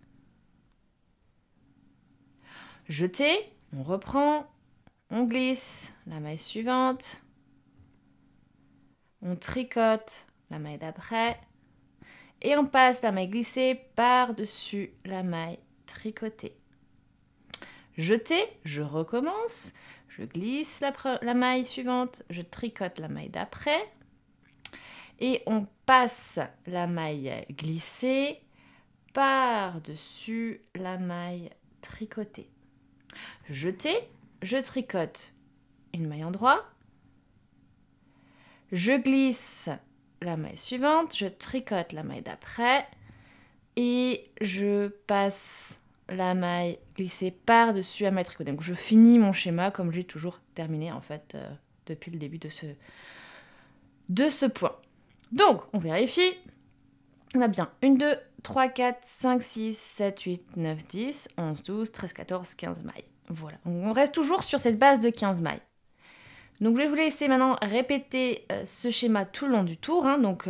Jeté, on reprend, on glisse la maille suivante, on tricote la maille d'après et on passe la maille glissée par-dessus la maille tricotée. Jeté, je recommence, je glisse la maille suivante, je tricote la maille d'après et on passe la maille glissée par-dessus la maille tricotée. Jeté, je tricote une maille en droit, je glisse la maille suivante, je tricote la maille d'après et je passe la maille glissée par-dessus la maille tricotée. Donc je finis mon schéma comme j'ai toujours terminé en fait depuis le début de ce point. Donc on vérifie. On a bien 1, 2, 3, 4, 5, 6, 7, 8, 9, 10, 11, 12, 13, 14, 15 mailles. Voilà, donc on reste toujours sur cette base de 15 mailles. Donc je vais vous laisser maintenant répéter ce schéma tout le long du tour. Hein. Donc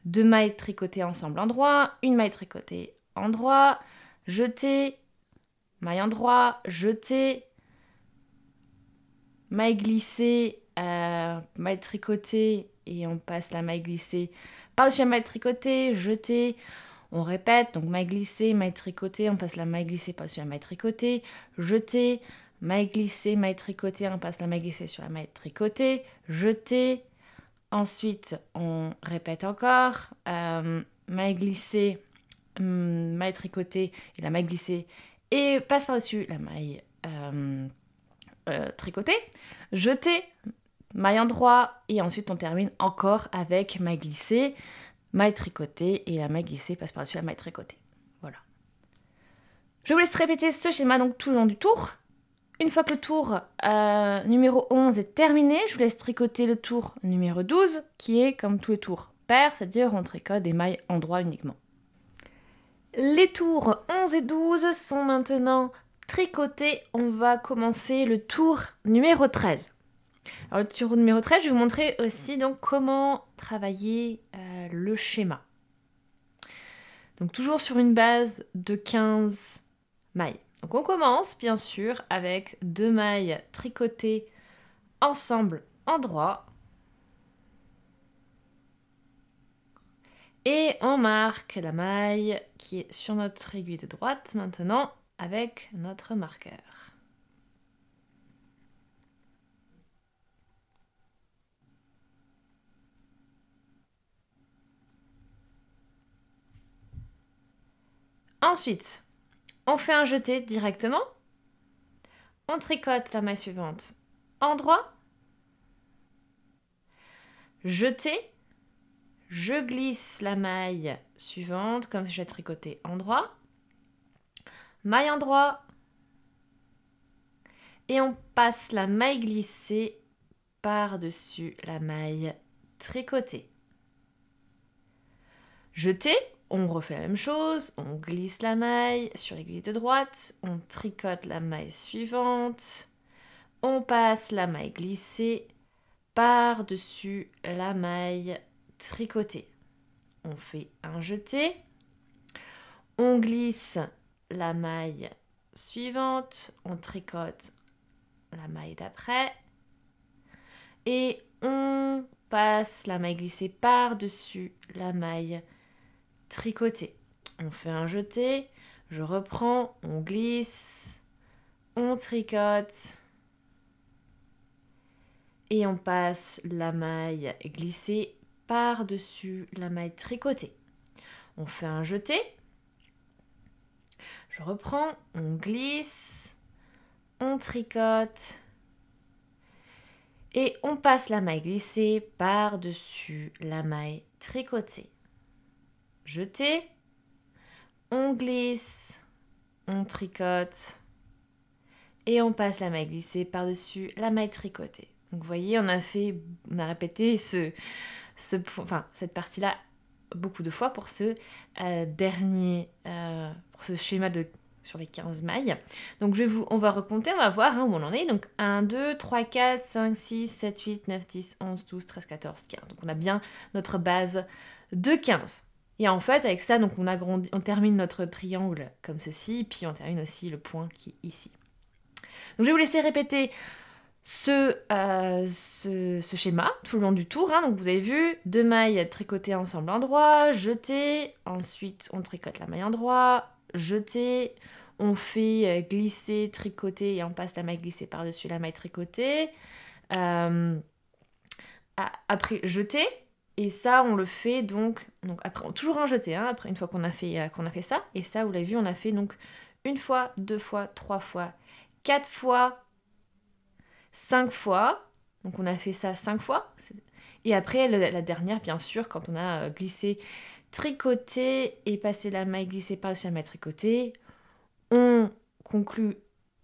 2 mailles tricotées ensemble en droit, une maille tricotée en droit, jeté, maille en droit, jeté, maille glissée, maille tricotée et on passe la maille glissée par-dessus la maille tricotée, jeté, on répète, donc maille glissée, maille tricotée, on passe la maille glissée par-dessus la maille tricotée, jeté, maille glissée, maille tricotée, on passe la maille glissée sur la maille tricotée, jeté, ensuite on répète encore, maille glissée, maille tricotée et la maille glissée et passe par-dessus la maille tricotée, jeté, maille en droit et ensuite on termine encore avec maille glissée, maille tricotée et la maille glissée passe par-dessus la maille tricotée. Voilà. Je vous laisse répéter ce schéma donc tout le long du tour. Une fois que le tour numéro 11 est terminé, je vous laisse tricoter le tour numéro 12 qui est comme tous les tours pairs, c'est-à-dire on tricote des mailles en droit uniquement. Les tours 11 et 12 sont maintenant tricotés. On va commencer le tour numéro 13. Alors le tour numéro 13, je vais vous montrer aussi donc comment travailler le schéma. Donc toujours sur une base de 15 mailles. Donc on commence bien sûr avec 2 mailles tricotées ensemble en droit. Et on marque la maille qui est sur notre aiguille de droite maintenant avec notre marqueur. Ensuite, on fait un jeté directement. On tricote la maille suivante en droit. Jeté, je glisse la maille suivante, comme si j'ai tricoté endroit, maille endroit, et on passe la maille glissée par-dessus la maille tricotée. Jeter, on refait la même chose, on glisse la maille sur l'aiguille de droite, on tricote la maille suivante, on passe la maille glissée par-dessus la maille tricotée. On fait un jeté, on glisse la maille suivante, on tricote la maille d'après et on passe la maille glissée par-dessus la maille tricotée. On fait un jeté, je reprends, on glisse, on tricote et on passe la maille glissée par-dessus la maille tricotée. On fait un jeté, je reprends, on glisse, on tricote et on passe la maille glissée par-dessus la maille tricotée. Jeté, on glisse, on tricote et on passe la maille glissée par-dessus la maille tricotée. Donc vous voyez, on a répété cette partie-là beaucoup de fois pour ce pour ce schéma sur les 15 mailles. Donc on va recompter, on va voir où on en est. Donc 1, 2, 3, 4, 5, 6, 7, 8, 9, 10, 11, 12, 13, 14, 15. Donc on a bien notre base de 15. Et en fait, avec ça, donc on termine notre triangle comme ceci, puis on termine aussi le point qui est ici. Donc je vais vous laisser répéter ce schéma tout le long du tour. Donc vous avez vu, 2 mailles tricotées ensemble endroit, jeter, ensuite on tricote la maille endroit, jeter, on fait glisser, tricoter et on passe la maille glissée par-dessus la maille tricotée. Après jeter. Et ça, on le fait donc après, toujours un jeté, après une fois qu'on a fait ça. Et ça, vous l'avez vu, on a fait donc 1 fois, 2 fois, 3 fois, 4 fois, 5 fois. Donc on a fait ça 5 fois. Et après, la dernière, bien sûr, quand on a glissé, tricoté et passé la maille glissée par-dessus la maille tricotée, on conclut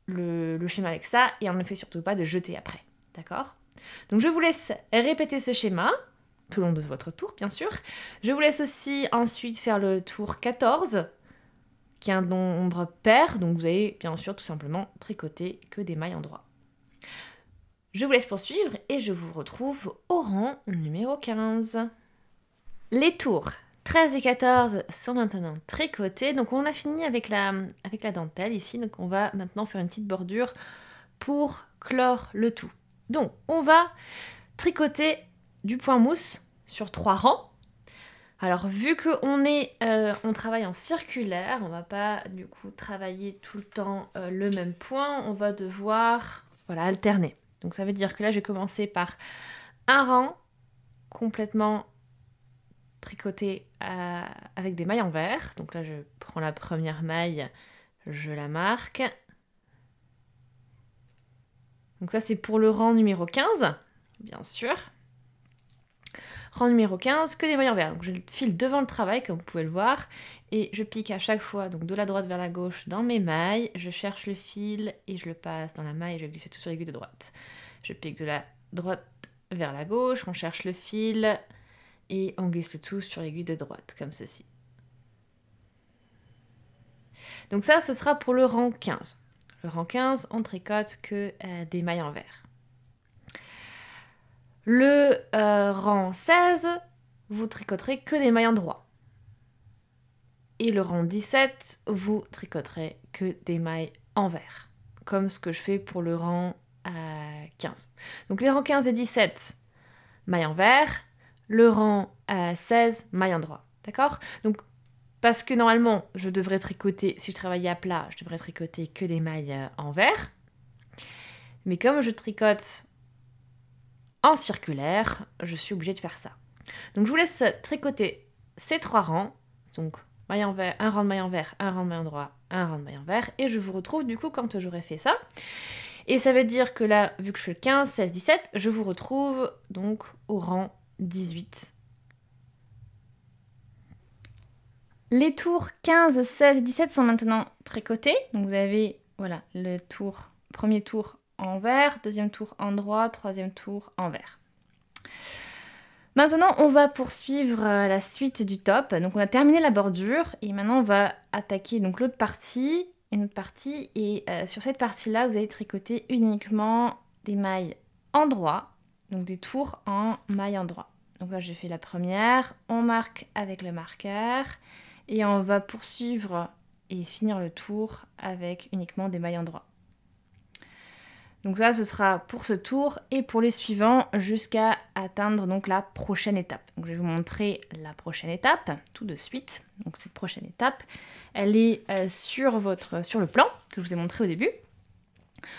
le schéma avec ça et on ne fait surtout pas de jeter après. D'accord ? Donc je vous laisse répéter ce schéma tout le long de votre tour, bien sûr. Je vous laisse aussi ensuite faire le tour 14, qui est un nombre pair, donc vous allez bien sûr tout simplement tricoter que des mailles endroit. Je vous laisse poursuivre et je vous retrouve au rang numéro 15. Les tours 13 et 14 sont maintenant tricotés, donc on a fini avec la dentelle ici, donc on va maintenant faire une petite bordure pour clore le tout. Donc on va tricoter du point mousse sur 3 rangs. Alors vu on travaille en circulaire, on va pas du coup travailler tout le temps le même point, on va devoir alterner. Donc ça veut dire que là je vais commencer par un rang complètement tricoté avec des mailles en vert. Donc là je prends la première maille, je la marque. Donc ça c'est pour le rang numéro 15, bien sûr. Rang numéro 15, que des mailles en vert. Donc je file devant le travail, comme vous pouvez le voir, et je pique à chaque fois, donc de la droite vers la gauche dans mes mailles. Je cherche le fil et je le passe dans la maille et je glisse tout sur l'aiguille de droite. Je pique de la droite vers la gauche, on cherche le fil et on glisse le tout sur l'aiguille de droite, comme ceci. Donc ça, ce sera pour le rang 15. Le rang 15, on tricote que des mailles en vert. Le rang 16, vous tricoterez que des mailles en droit. Et le rang 17, vous tricoterez que des mailles en vert. Comme ce que je fais pour le rang 15. Donc les rangs 15 et 17, mailles en vert. Le rang 16, mailles en droit. D'accord ? Donc, parce que normalement, je devrais tricoter, si je travaillais à plat, je devrais tricoter que des mailles en vert. Mais comme je tricote en circulaire, je suis obligée de faire ça. Donc je vous laisse tricoter ces 3 rangs. Donc maille en vert, un rang de maille en vert, un rang de maille en droit, un rang de maille en vert. Et je vous retrouve du coup quand j'aurai fait ça. Et ça veut dire que là, vu que je fais le 15, 16, 17, je vous retrouve donc au rang 18. Les tours 15, 16 et 17 sont maintenant tricotés. Donc vous avez voilà, premier tour envers, deuxième tour endroit, troisième tour envers. Maintenant, on va poursuivre la suite du top. Donc on a terminé la bordure et maintenant on va attaquer donc l'autre partie, une autre partie. Et sur cette partie-là, vous allez tricoter uniquement des mailles endroit, donc des tours en mailles endroit. Donc là, j'ai fait la première, on marque avec le marqueur et on va poursuivre et finir le tour avec uniquement des mailles endroit. Donc ça, ce sera pour ce tour et pour les suivants jusqu'à atteindre donc la prochaine étape. Donc je vais vous montrer la prochaine étape tout de suite. Donc cette prochaine étape, elle est sur le plan que je vous ai montré au début.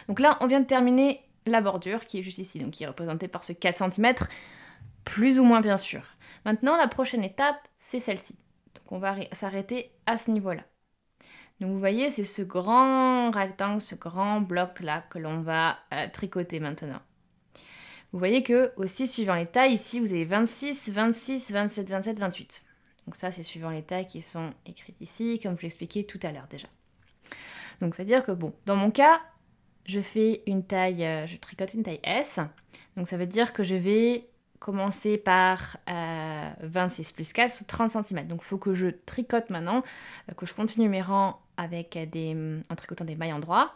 Donc là, on vient de terminer la bordure qui est juste ici, donc qui est représentée par ce 4 cm, plus ou moins bien sûr. Maintenant, la prochaine étape, c'est celle-ci. Donc on va s'arrêter à ce niveau-là. Donc vous voyez, c'est ce grand rectangle, ce grand bloc-là que l'on va tricoter maintenant. Vous voyez que, aussi suivant les tailles, ici vous avez 26, 26, 27, 27, 28. Donc ça, c'est suivant les tailles qui sont écrites ici, comme je l'expliquais tout à l'heure déjà. Donc c'est-à-dire que, bon, dans mon cas, je tricote une taille S. Donc ça veut dire que je vais commencer par 26 plus 4, soit 30 cm. Donc il faut que je tricote maintenant, que je continue mes rangs en tricotant des mailles endroit,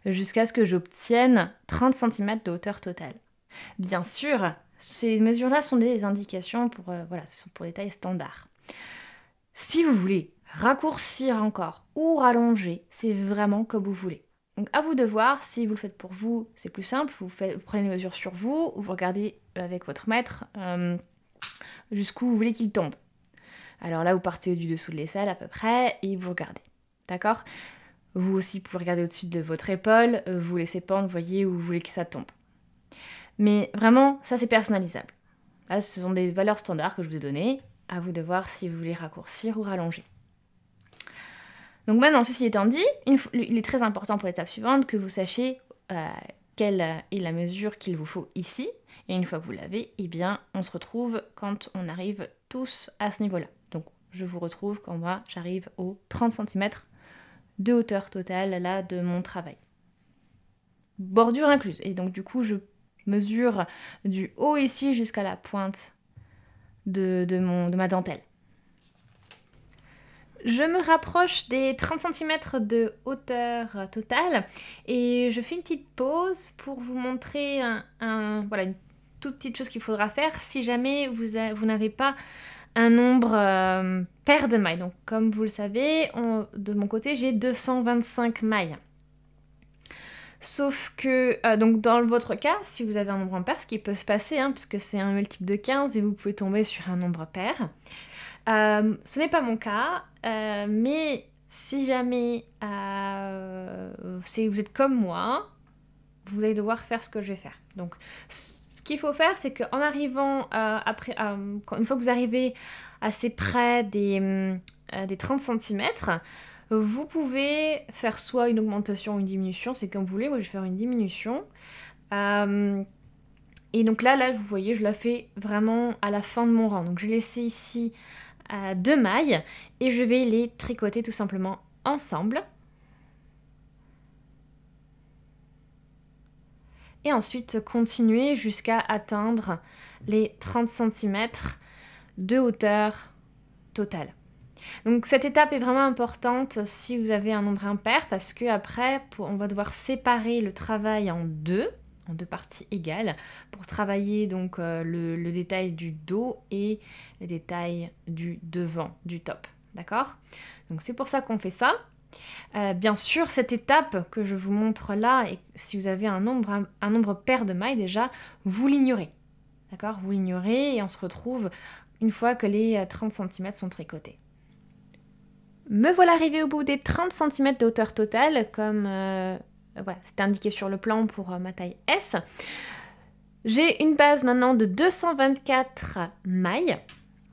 jusqu'à ce que j'obtienne 30 cm de hauteur totale. Bien sûr, ces mesures-là sont des indications ce sont pour les tailles standards. Si vous voulez raccourcir encore ou rallonger, c'est vraiment comme vous voulez. Donc à vous de voir, si vous le faites pour vous, c'est plus simple, vous prenez les mesures sur vous, ou vous regardez avec votre maître jusqu'où vous voulez qu'il tombe. Alors là, vous partez du dessous de l'aisselle à peu près, et vous regardez. D'accord? Vous aussi pouvez regarder au-dessus de votre épaule, vous laissez pendre, vous voyez où vous voulez que ça tombe. Mais vraiment, ça c'est personnalisable. Là, ce sont des valeurs standards que je vous ai données, à vous de voir si vous voulez raccourcir ou rallonger. Donc maintenant, ceci étant dit, il est très important pour l'étape suivante que vous sachiez quelle est la mesure qu'il vous faut ici. Et une fois que vous l'avez, eh bien, on se retrouve quand on arrive tous à ce niveau-là. Donc, je vous retrouve quand moi, j'arrive aux 30 cm de hauteur totale là de mon travail. Bordure incluse. Et donc, du coup, je mesure du haut ici jusqu'à la pointe de ma dentelle. Je me rapproche des 30 cm de hauteur totale et je fais une petite pause pour vous montrer voilà, une toute petite chose qu'il faudra faire si jamais vous n'avez pas un nombre pair de mailles. Donc comme vous le savez, de mon côté j'ai 225 mailles. Sauf que, donc dans votre cas, si vous avez un nombre impair, ce qui peut se passer, puisque c'est un multiple de 15 et vous pouvez tomber sur un nombre pair, ce n'est pas mon cas, mais si jamais vous êtes comme moi, vous allez devoir faire ce que je vais faire. Donc, ce qu'il faut faire, c'est qu'en arrivant une fois que vous arrivez assez près des 30 cm, vous pouvez faire soit une augmentation ou une diminution, c'est comme vous voulez. Moi, je vais faire une diminution. Et donc là, vous voyez, je la fais vraiment à la fin de mon rang. Donc, j'ai laissé ici 2 mailles et je vais les tricoter tout simplement ensemble. Et ensuite continuer jusqu'à atteindre les 30 cm de hauteur totale. Donc cette étape est vraiment importante si vous avez un nombre impair parce que après on va devoir séparer le travail en deux parties égales pour travailler donc le détail du dos et le détail du devant du top. D'accord? Donc c'est pour ça qu'on fait ça. Bien sûr, cette étape que je vous montre là, et si vous avez un nombre pair de mailles déjà, vous l'ignorez. D'accord? Vous l'ignorez et on se retrouve une fois que les 30 cm sont tricotés. Me voilà arrivée au bout des 30 cm de hauteur totale, comme voilà, c'est indiqué sur le plan pour ma taille S. J'ai une base maintenant de 224 mailles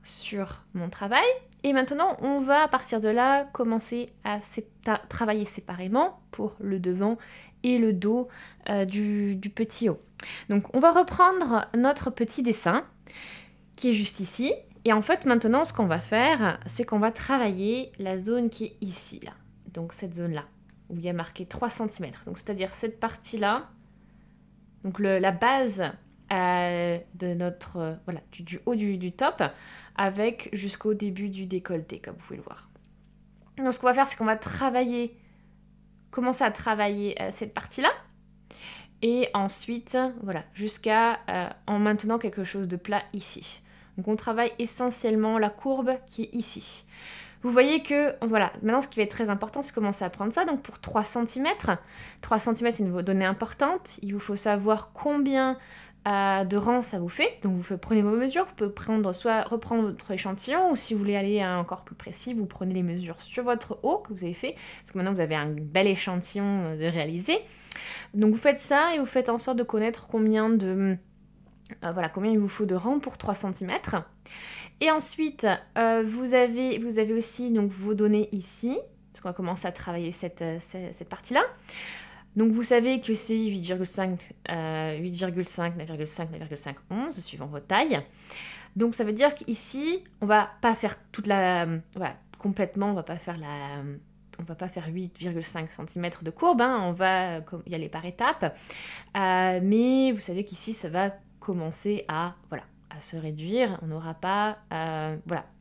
sur mon travail. Et maintenant, on va à partir de là commencer à travailler séparément pour le devant et le dos du petit haut. Donc on va reprendre notre petit dessin qui est juste ici. Et en fait, maintenant, ce qu'on va faire, c'est qu'on va travailler la zone qui est ici, là. Donc cette zone-là, où il y a marqué 3 cm. Donc c'est-à-dire cette partie-là, donc la base de notre, voilà, du haut du top, avec jusqu'au début du décolleté, comme vous pouvez le voir. Donc ce qu'on va faire, c'est qu'on va commencer à travailler cette partie-là. Et ensuite, voilà, jusqu'à en maintenant quelque chose de plat ici. Donc on travaille essentiellement la courbe qui est ici. Vous voyez que, voilà, maintenant ce qui va être très important, c'est commencer à prendre ça. Donc pour 3 cm, 3 cm c'est une donnée importante. Il vous faut savoir combien de rangs ça vous fait. Donc vous prenez vos mesures, vous pouvez reprendre votre échantillon, ou si vous voulez aller encore plus précis, vous prenez les mesures sur votre haut que vous avez fait, parce que maintenant vous avez un bel échantillon de réaliser. Donc vous faites ça et vous faites en sorte de connaître combien combien il vous faut de rangs pour 3 cm. Et ensuite, vous avez aussi donc, vos données ici, parce qu'on va commencer à travailler cette partie-là. Donc vous savez que c'est 8,5, 8,5, 9,5, 9,5, 11, suivant vos tailles. Donc ça veut dire qu'ici, on va pas faire toute la... voilà, complètement, on va pas faire 8,5 cm de courbe, hein, on va y aller par étapes. Mais vous savez qu'ici, ça va commencer à se réduire. On n'aura pas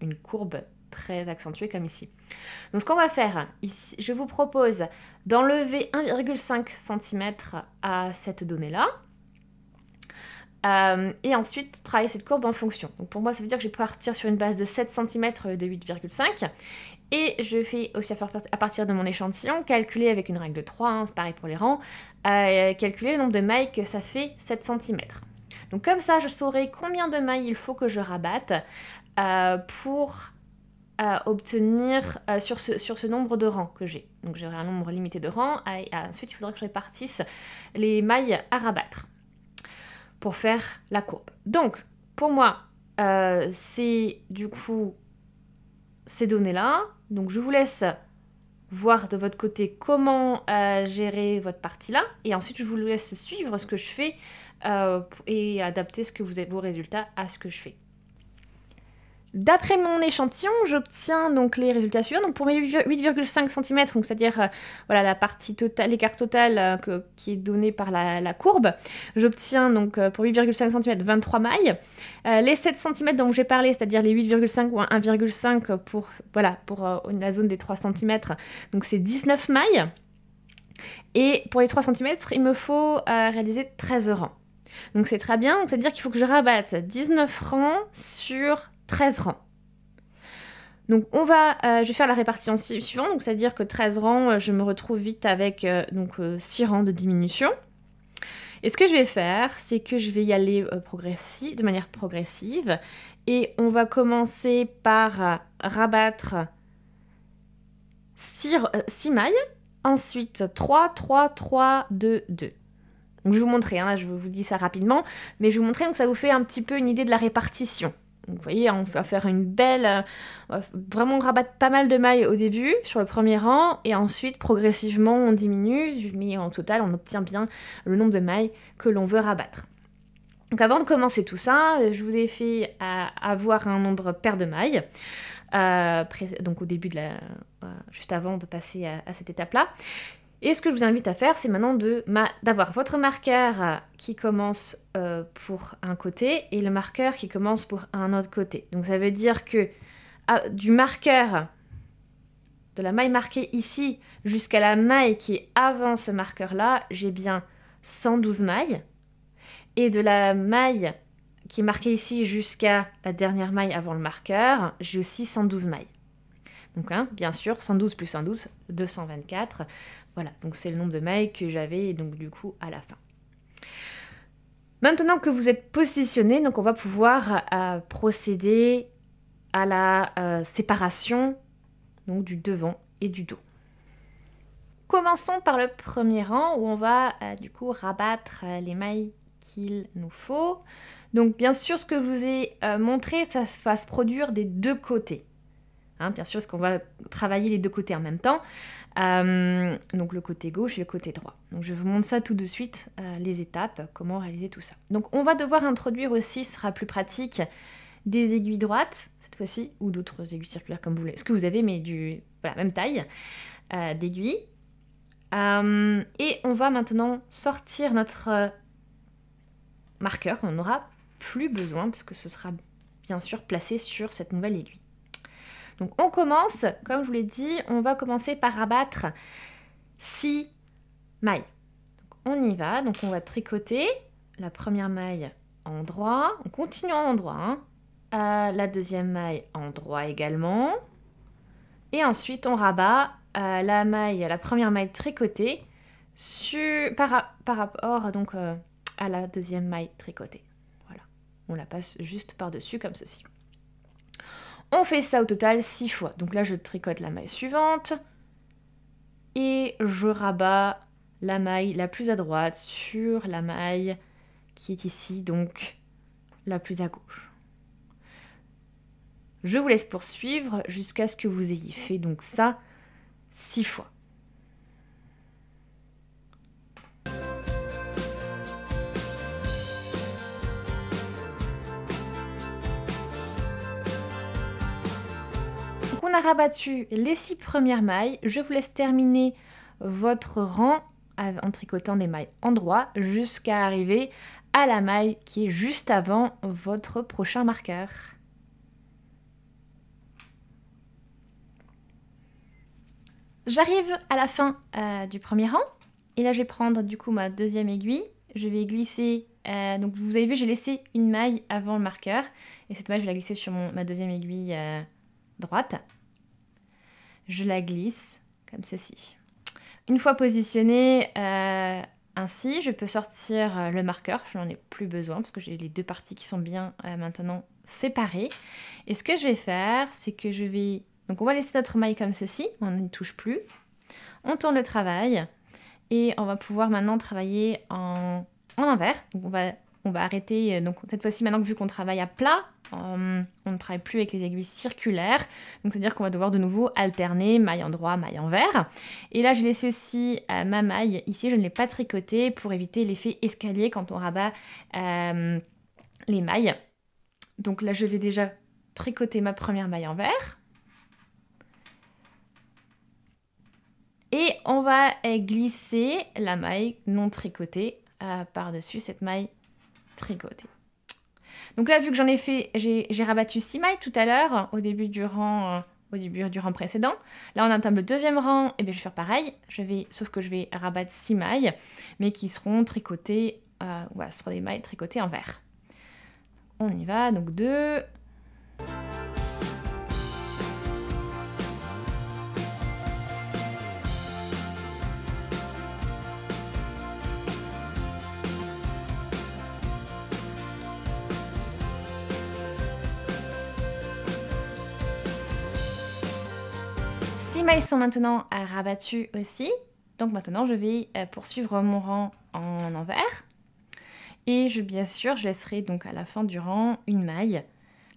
une courbe très accentuée comme ici. Donc ce qu'on va faire, ici, je vous propose d'enlever 1,5 cm à cette donnée-là. Et ensuite travailler cette courbe en fonction. Donc pour moi, ça veut dire que je vais partir sur une base de 7 cm de 8,5. Et je fais aussi à partir de mon échantillon, calculer avec une règle de 3, hein, c'est pareil pour les rangs, calculer le nombre de mailles que ça fait 7 cm. Donc comme ça, je saurai combien de mailles il faut que je rabatte pour obtenir sur ce nombre de rangs que j'ai. Donc j'aurai un nombre limité de rangs, et ensuite il faudra que je répartisse les mailles à rabattre pour faire la courbe. Donc pour moi, c'est du coup ces données-là. Donc je vous laisse voir de votre côté comment gérer votre partie-là, et ensuite je vous laisse suivre ce que je fais et adapter vos résultats à ce que je fais. D'après mon échantillon, j'obtiens donc les résultats suivants. Donc pour mes 8,5 cm, donc c'est-à-dire la partie totale, l'écart total qui est donné par la courbe, j'obtiens donc pour 8,5 cm 23 mailles. Les 7 cm dont j'ai parlé, c'est-à-dire les 8,5 ou 1,5 pour la zone des 3 cm, donc c'est 19 mailles. Et pour les 3 cm, il me faut réaliser 13 rangs. Donc c'est très bien, donc c'est-à-dire qu'il faut que je rabatte 19 rangs sur 13 rangs. Donc je vais faire la répartition suivante, donc c'est-à-dire que 13 rangs, je me retrouve vite avec 6 rangs de diminution. Et ce que je vais faire, c'est que je vais y aller de manière progressive, et on va commencer par rabattre 6 mailles, ensuite 3, 3, 3, 2, 2. Donc je vais vous montrer, là je vous dis ça rapidement, mais je vais vous montrer, donc ça vous fait un petit peu une idée de la répartition. Donc, vous voyez, on va faire une belle... on va vraiment rabattre pas mal de mailles au début, sur le premier rang, et ensuite, progressivement, on diminue, mais en total, on obtient bien le nombre de mailles que l'on veut rabattre. Donc avant de commencer tout ça, je vous ai fait avoir un nombre pair de mailles, donc au début, juste avant de passer à cette étape-là. Et ce que je vous invite à faire, c'est maintenant d'avoir votre marqueur qui commence pour un côté et le marqueur qui commence pour un autre côté. Donc ça veut dire que du marqueur, de la maille marquée ici, jusqu'à la maille qui est avant ce marqueur-là, j'ai bien 112 mailles. Et de la maille qui est marquée ici jusqu'à la dernière maille avant le marqueur, j'ai aussi 112 mailles. Donc bien sûr, 112 plus 112, 224. Voilà, donc c'est le nombre de mailles que j'avais donc du coup à la fin. Maintenant que vous êtes positionné, donc on va pouvoir procéder à la séparation donc du devant et du dos. Commençons par le premier rang où on va du coup rabattre les mailles qu'il nous faut. Donc bien sûr, ce que je vous ai montré, ça va se produire des deux côtés. Bien sûr, parce qu'on va travailler les deux côtés en même temps. Donc le côté gauche et le côté droit. Donc je vous montre ça tout de suite, les étapes, comment réaliser tout ça. Donc on va devoir introduire aussi, ce sera plus pratique, des aiguilles droites. cette fois-ci, ou d'autres aiguilles circulaires comme vous voulez, ce que vous avez, mais voilà, même taille d'aiguille. Et on va maintenant sortir notre marqueur, on n'aura plus besoin, parce que ce sera bien sûr placé sur cette nouvelle aiguille. Donc on commence, comme je vous l'ai dit, on va commencer par rabattre 6 mailles. Donc, on y va, donc on va tricoter la première maille en droit, on continue en endroit, la deuxième maille en droit également, et ensuite on rabat la première maille tricotée par rapport donc, à la deuxième maille tricotée. Voilà, on la passe juste par-dessus comme ceci. On fait ça au total 6 fois. Donc là, je tricote la maille suivante et je rabats la maille la plus à droite sur la maille qui est ici, donc la plus à gauche. Je vous laisse poursuivre jusqu'à ce que vous ayez fait donc ça 6 fois. Donc on a rabattu les 6 premières mailles. Je vous laisse terminer votre rang en tricotant des mailles en droit jusqu'à arriver à la maille qui est juste avant votre prochain marqueur. J'arrive à la fin du premier rang et là je vais prendre du coup ma deuxième aiguille, je vais glisser, donc vous avez vu j'ai laissé une maille avant le marqueur et cette maille je vais la glisser sur ma deuxième aiguille droite. Je la glisse comme ceci. Une fois positionnée ainsi, je peux sortir le marqueur, je n'en ai plus besoin parce que j'ai les deux parties qui sont bien maintenant séparées. Et ce que je vais faire, c'est que je vais... Donc on va laisser notre maille comme ceci, on n'y touche plus. On tourne le travail et on va pouvoir maintenant travailler en envers. Donc on va arrêter, donc cette fois-ci maintenant vu qu'on travaille à plat, on ne travaille plus avec les aiguilles circulaires, donc c'est-à-dire qu'on va devoir de nouveau alterner maille en droit, maille en vert. Et là j'ai laissé aussi ma maille, ici je ne l'ai pas tricotée pour éviter l'effet escalier quand on rabat les mailles. Donc là je vais déjà tricoter ma première maille en vert. Et on va glisser la maille non tricotée par-dessus cette maille tricotée. Donc là, vu que j'en ai fait, j'ai rabattu 6 mailles tout à l'heure, au début du rang précédent. Là, on entame le deuxième rang, et bien je vais faire pareil. Sauf que je vais rabattre 6 mailles, mais qui seront tricotées, voilà, ce seront des mailles tricotées en vert. On y va, donc 2... Les mailles sont maintenant rabattues aussi, donc maintenant je vais poursuivre mon rang en envers. Et bien sûr, je laisserai donc à la fin du rang une maille.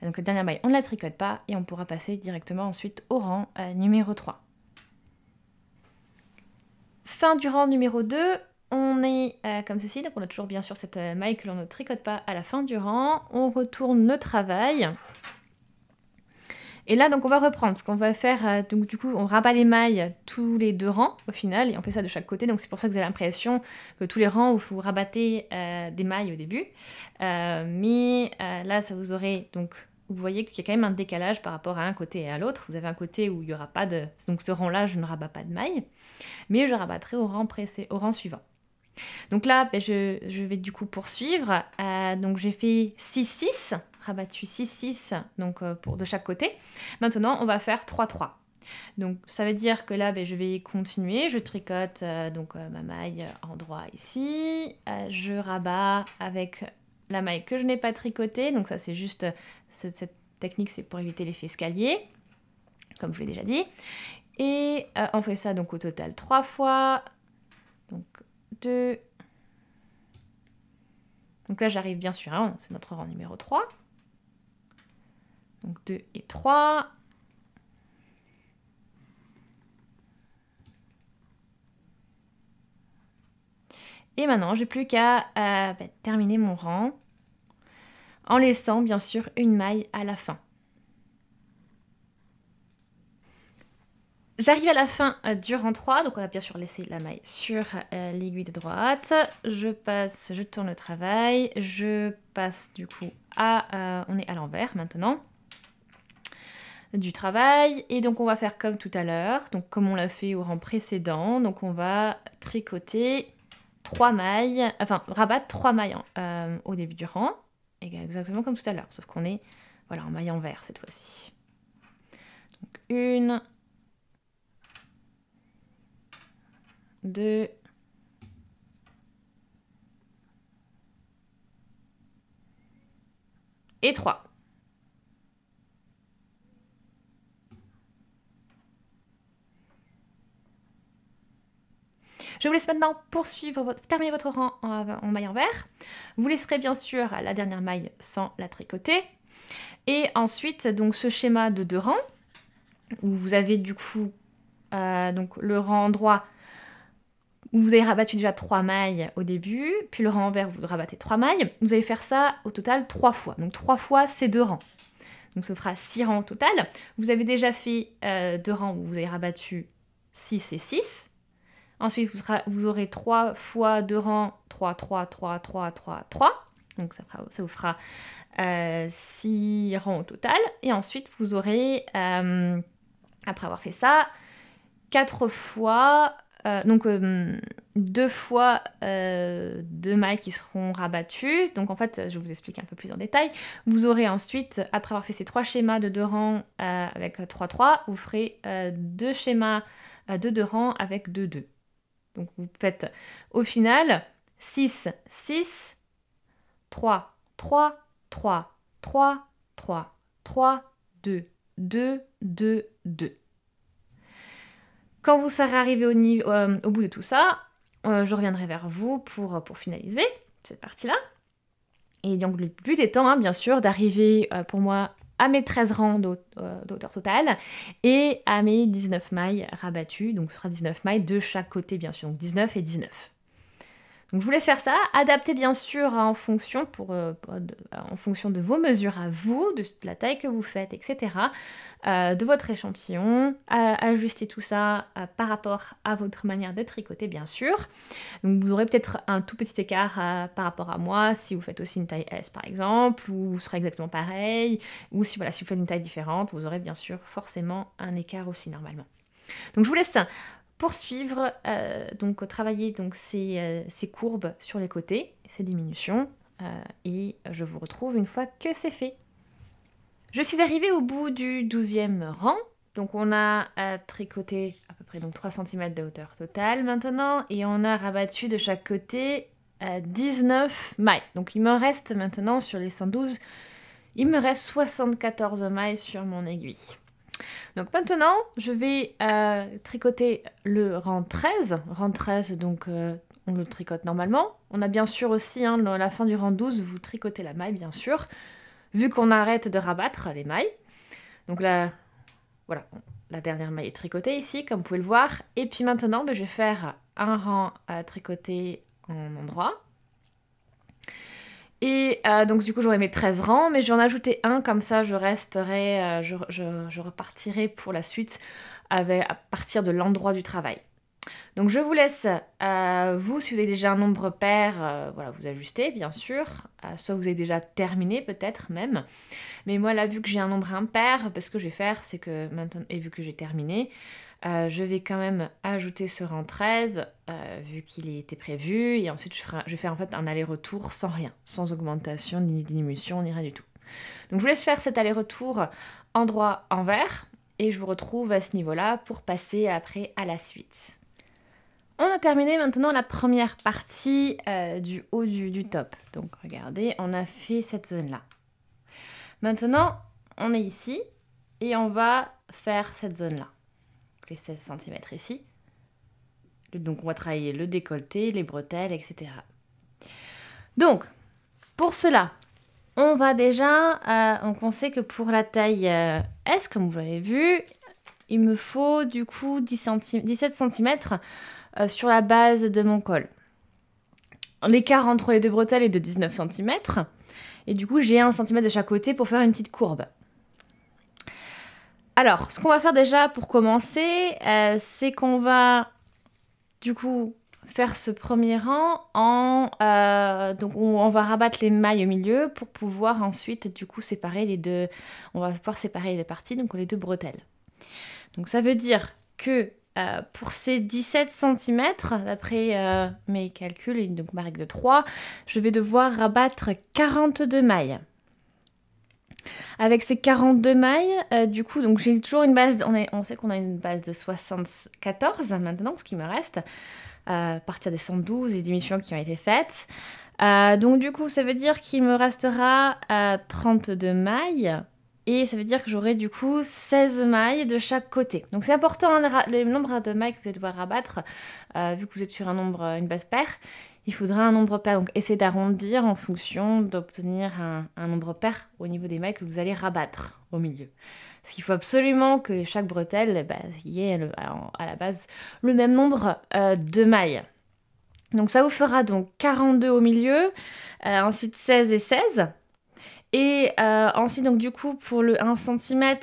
Donc la dernière maille, on ne la tricote pas et on pourra passer directement ensuite au rang numéro 3. Fin du rang numéro 2, on est comme ceci, donc on a toujours bien sûr cette maille que l'on ne tricote pas à la fin du rang. On retourne le travail. Et là, donc, on va reprendre, parce qu'on va faire, donc du coup, on rabat les mailles tous les 2 rangs, au final, et on fait ça de chaque côté, donc c'est pour ça que vous avez l'impression que tous les rangs, vous rabattez des mailles au début. Mais là, ça vous aurez, donc, vous voyez qu'il y a quand même un décalage par rapport à un côté et à l'autre. Vous avez un côté où il n'y aura pas de... Donc ce rang-là, je ne rabats pas de mailles, mais je rabattrai au rang suivant. Donc là, ben, je vais du coup poursuivre. Donc j'ai fait 6-6, rabattu 6-6 donc, de chaque côté. Maintenant, on va faire 3-3. Donc ça veut dire que là, ben, je vais continuer. Je tricote donc, ma maille en droit ici. Je rabats avec la maille que je n'ai pas tricotée. Donc ça, c'est juste... Cette technique, c'est pour éviter l'effet escalier, comme je l'ai déjà dit. Et on fait ça donc au total 3 fois. Donc 2. Donc là, j'arrive bien sûr, hein, c'est notre rang numéro 3. Donc 2 et 3. Et maintenant, j'ai plus qu'à terminer mon rang en laissant bien sûr une maille à la fin. J'arrive à la fin du rang 3, donc on va bien sûr laisser la maille sur l'aiguille de droite. Je tourne le travail, je passe du coup on est à l'envers maintenant du travail. Et donc on va faire comme tout à l'heure, donc comme on l'a fait au rang précédent. Donc on va tricoter 3 mailles, enfin rabattre 3 mailles au début du rang, exactement comme tout à l'heure, sauf qu'on est voilà, en maille envers cette fois-ci. Donc 1, 2, 3. Je vous laisse maintenant terminer votre rang en maille envers. Vous laisserez bien sûr la dernière maille sans la tricoter. Et ensuite, donc ce schéma de 2 rangs, où vous avez du coup donc le rang droit, où vous avez rabattu déjà 3 mailles au début, puis le rang envers, vous rabattez 3 mailles. Vous allez faire ça au total 3 fois. Donc 3 fois ces 2 rangs. Donc ça fera 6 rangs au total. Vous avez déjà fait 2 rangs où vous avez rabattu 6 et 6. Ensuite, vous aurez 3 fois 2 rangs, 3, 3, 3, 3, 3, 3. Donc ça vous fera 6 rangs au total. Et ensuite, vous aurez, après avoir fait ça, 4 fois, donc 2 fois 2 mailles qui seront rabattues. Donc en fait, je vous explique un peu plus en détail. Vous aurez ensuite, après avoir fait ces 3 schémas de 2 rangs avec 3, 3, vous ferez 2 schémas de 2 rangs avec 2, 2. Donc vous faites au final 6, 6, 3, 3, 3, 3, 3, 3, 2, 2, 2, 2. Quand vous serez arrivé au bout de tout ça, je reviendrai vers vous pour finaliser cette partie-là. Et donc le but étant, bien sûr, d'arriver pour moi à mes 13 rangs d'auteur totale et à mes 19 mailles rabattues. Donc ce sera 19 mailles de chaque côté, bien sûr. Donc 19 et 19. Donc je vous laisse faire ça. Adaptez bien sûr en fonction de vos mesures à vous, de la taille que vous faites, etc. De votre échantillon. Ajustez tout ça par rapport à votre manière de tricoter, bien sûr. Donc vous aurez peut-être un tout petit écart par rapport à moi, si vous faites aussi une taille S par exemple, ou vous serez exactement pareil, ou si vous faites une taille différente, vous aurez bien sûr forcément un écart aussi normalement. Donc je vous laisse poursuivre, donc travailler donc, ces courbes sur les côtés, ces diminutions, et je vous retrouve une fois que c'est fait. Je suis arrivée au bout du 12e rang. Donc on a tricoté à peu près donc 3 cm de hauteur totale maintenant, et on a rabattu de chaque côté 19 mailles. Donc il me reste maintenant sur les 112, il me reste 74 mailles sur mon aiguille. Donc maintenant je vais tricoter le rang 13. Rang 13, donc on le tricote normalement. On a bien sûr aussi, à la fin du rang 12, vous tricotez la maille bien sûr, vu qu'on arrête de rabattre les mailles. Donc là, voilà, la dernière maille est tricotée ici, comme vous pouvez le voir. Et puis maintenant, je vais faire un rang à tricoter en endroit. Et donc du coup, j'aurai mes 13 rangs, mais je vais en ajouter un, comme ça je resterai, je repartirai pour la suite à partir de l'endroit du travail. Donc je vous laisse, vous, si vous avez déjà un nombre pair, voilà, vous ajustez bien sûr, soit vous avez déjà terminé peut-être même, mais moi là vu que j'ai un nombre impair, ce que je vais faire c'est que maintenant, et vu que j'ai terminé, je vais quand même ajouter ce rang 13, vu qu'il était prévu, et ensuite je vais faire en fait un aller-retour sans rien, sans augmentation, ni diminution, ni rien du tout. Donc je vous laisse faire cet aller-retour endroit-envers, et je vous retrouve à ce niveau-là pour passer après à la suite. On a terminé maintenant la première partie du haut du top. Donc regardez, on a fait cette zone-là. Maintenant, on est ici et on va faire cette zone-là. Les 16 cm ici. Donc on va travailler le décolleté, les bretelles, etc. Donc, pour cela, on va déjà, on sait que pour la taille S, comme vous l'avez vu, il me faut du coup 17 cm sur la base de mon col. L'écart entre les deux bretelles est de 19 cm. Et du coup, j'ai 1 cm de chaque côté pour faire une petite courbe. Alors, ce qu'on va faire déjà pour commencer, c'est qu'on va du coup faire ce premier rang donc on va rabattre les mailles au milieu pour pouvoir ensuite du coup séparer les deux. On va pouvoir séparer les parties, donc les deux bretelles. Donc ça veut dire que pour ces 17 cm, d'après mes calculs et donc ma règle de 3, je vais devoir rabattre 42 mailles. Avec ces 42 mailles, du coup, donc j'ai toujours une base, on sait qu'on a une base de 74 maintenant, ce qui me reste, à partir des 112 et des missions qui ont été faites. Donc du coup, ça veut dire qu'il me restera 32 mailles. Et ça veut dire que j'aurai du coup 16 mailles de chaque côté. Donc c'est important, hein, le nombre de mailles que vous allez devoir rabattre, vu que vous êtes sur une base paire. Il faudra un nombre pair, donc essayez d'arrondir en fonction d'obtenir un nombre pair au niveau des mailles que vous allez rabattre au milieu. Parce qu'il faut absolument que chaque bretelle y ait à la base le même nombre de mailles. Donc ça vous fera donc 42 au milieu, ensuite 16 et 16. Et ensuite, donc du coup, pour le 1 cm,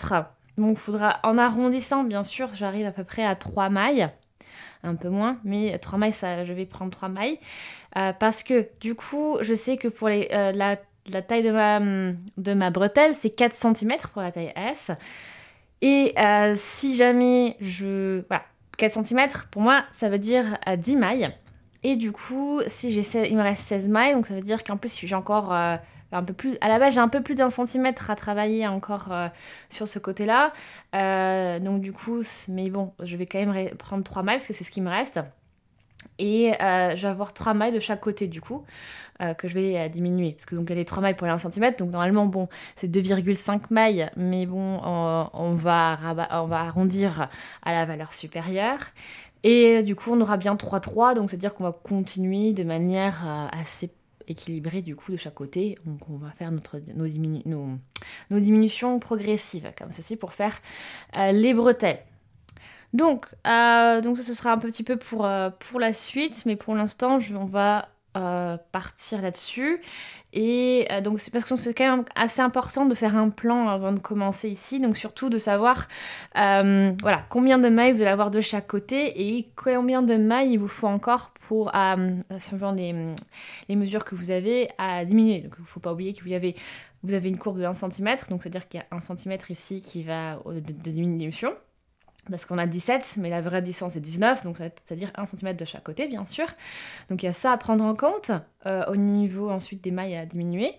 bon, il faudra, en arrondissant, bien sûr, j'arrive à peu près à 3 mailles. Un peu moins, mais 3 mailles, je vais prendre 3 mailles. Parce que, du coup, je sais que pour la taille de ma bretelle, c'est 4 cm pour la taille S. Et si jamais voilà, 4 cm, pour moi, ça veut dire 10 mailles. Et du coup, il me reste 16 mailles, donc ça veut dire qu'en plus, j'ai encore un peu plus... À la base, j'ai un peu plus d'1 centimètre à travailler encore sur ce côté-là. Donc du coup, mais bon, je vais quand même prendre 3 mailles, parce que c'est ce qui me reste. Et je vais avoir 3 mailles de chaque côté, du coup, que je vais diminuer. Parce que donc, il y a les 3 mailles pour les 1 cm, donc normalement, bon, c'est 2,5 mailles, mais bon, on va arrondir à la valeur supérieure. Et du coup, on aura bien 3,3, donc c'est-à-dire qu'on va continuer de manière assez équilibrée du coup de chaque côté. Donc on va faire nos diminutions progressives, comme ceci, pour faire les bretelles. Donc ça, ce sera un petit peu pour la suite, mais pour l'instant, on va partir là-dessus. Et donc c'est parce que c'est quand même assez important de faire un plan avant de commencer ici, donc surtout de savoir voilà, combien de mailles vous allez avoir de chaque côté et combien de mailles il vous faut encore pour, suivant les mesures que vous avez, à diminuer. Donc il ne faut pas oublier que vous avez une courbe de 1 cm, donc c'est-à-dire qu'il y a 1 cm ici qui va de diminution. Parce qu'on a 17, mais la vraie distance est 19, donc c'est-à-dire 1 cm de chaque côté, bien sûr. Donc il y a ça à prendre en compte, au niveau ensuite des mailles à diminuer.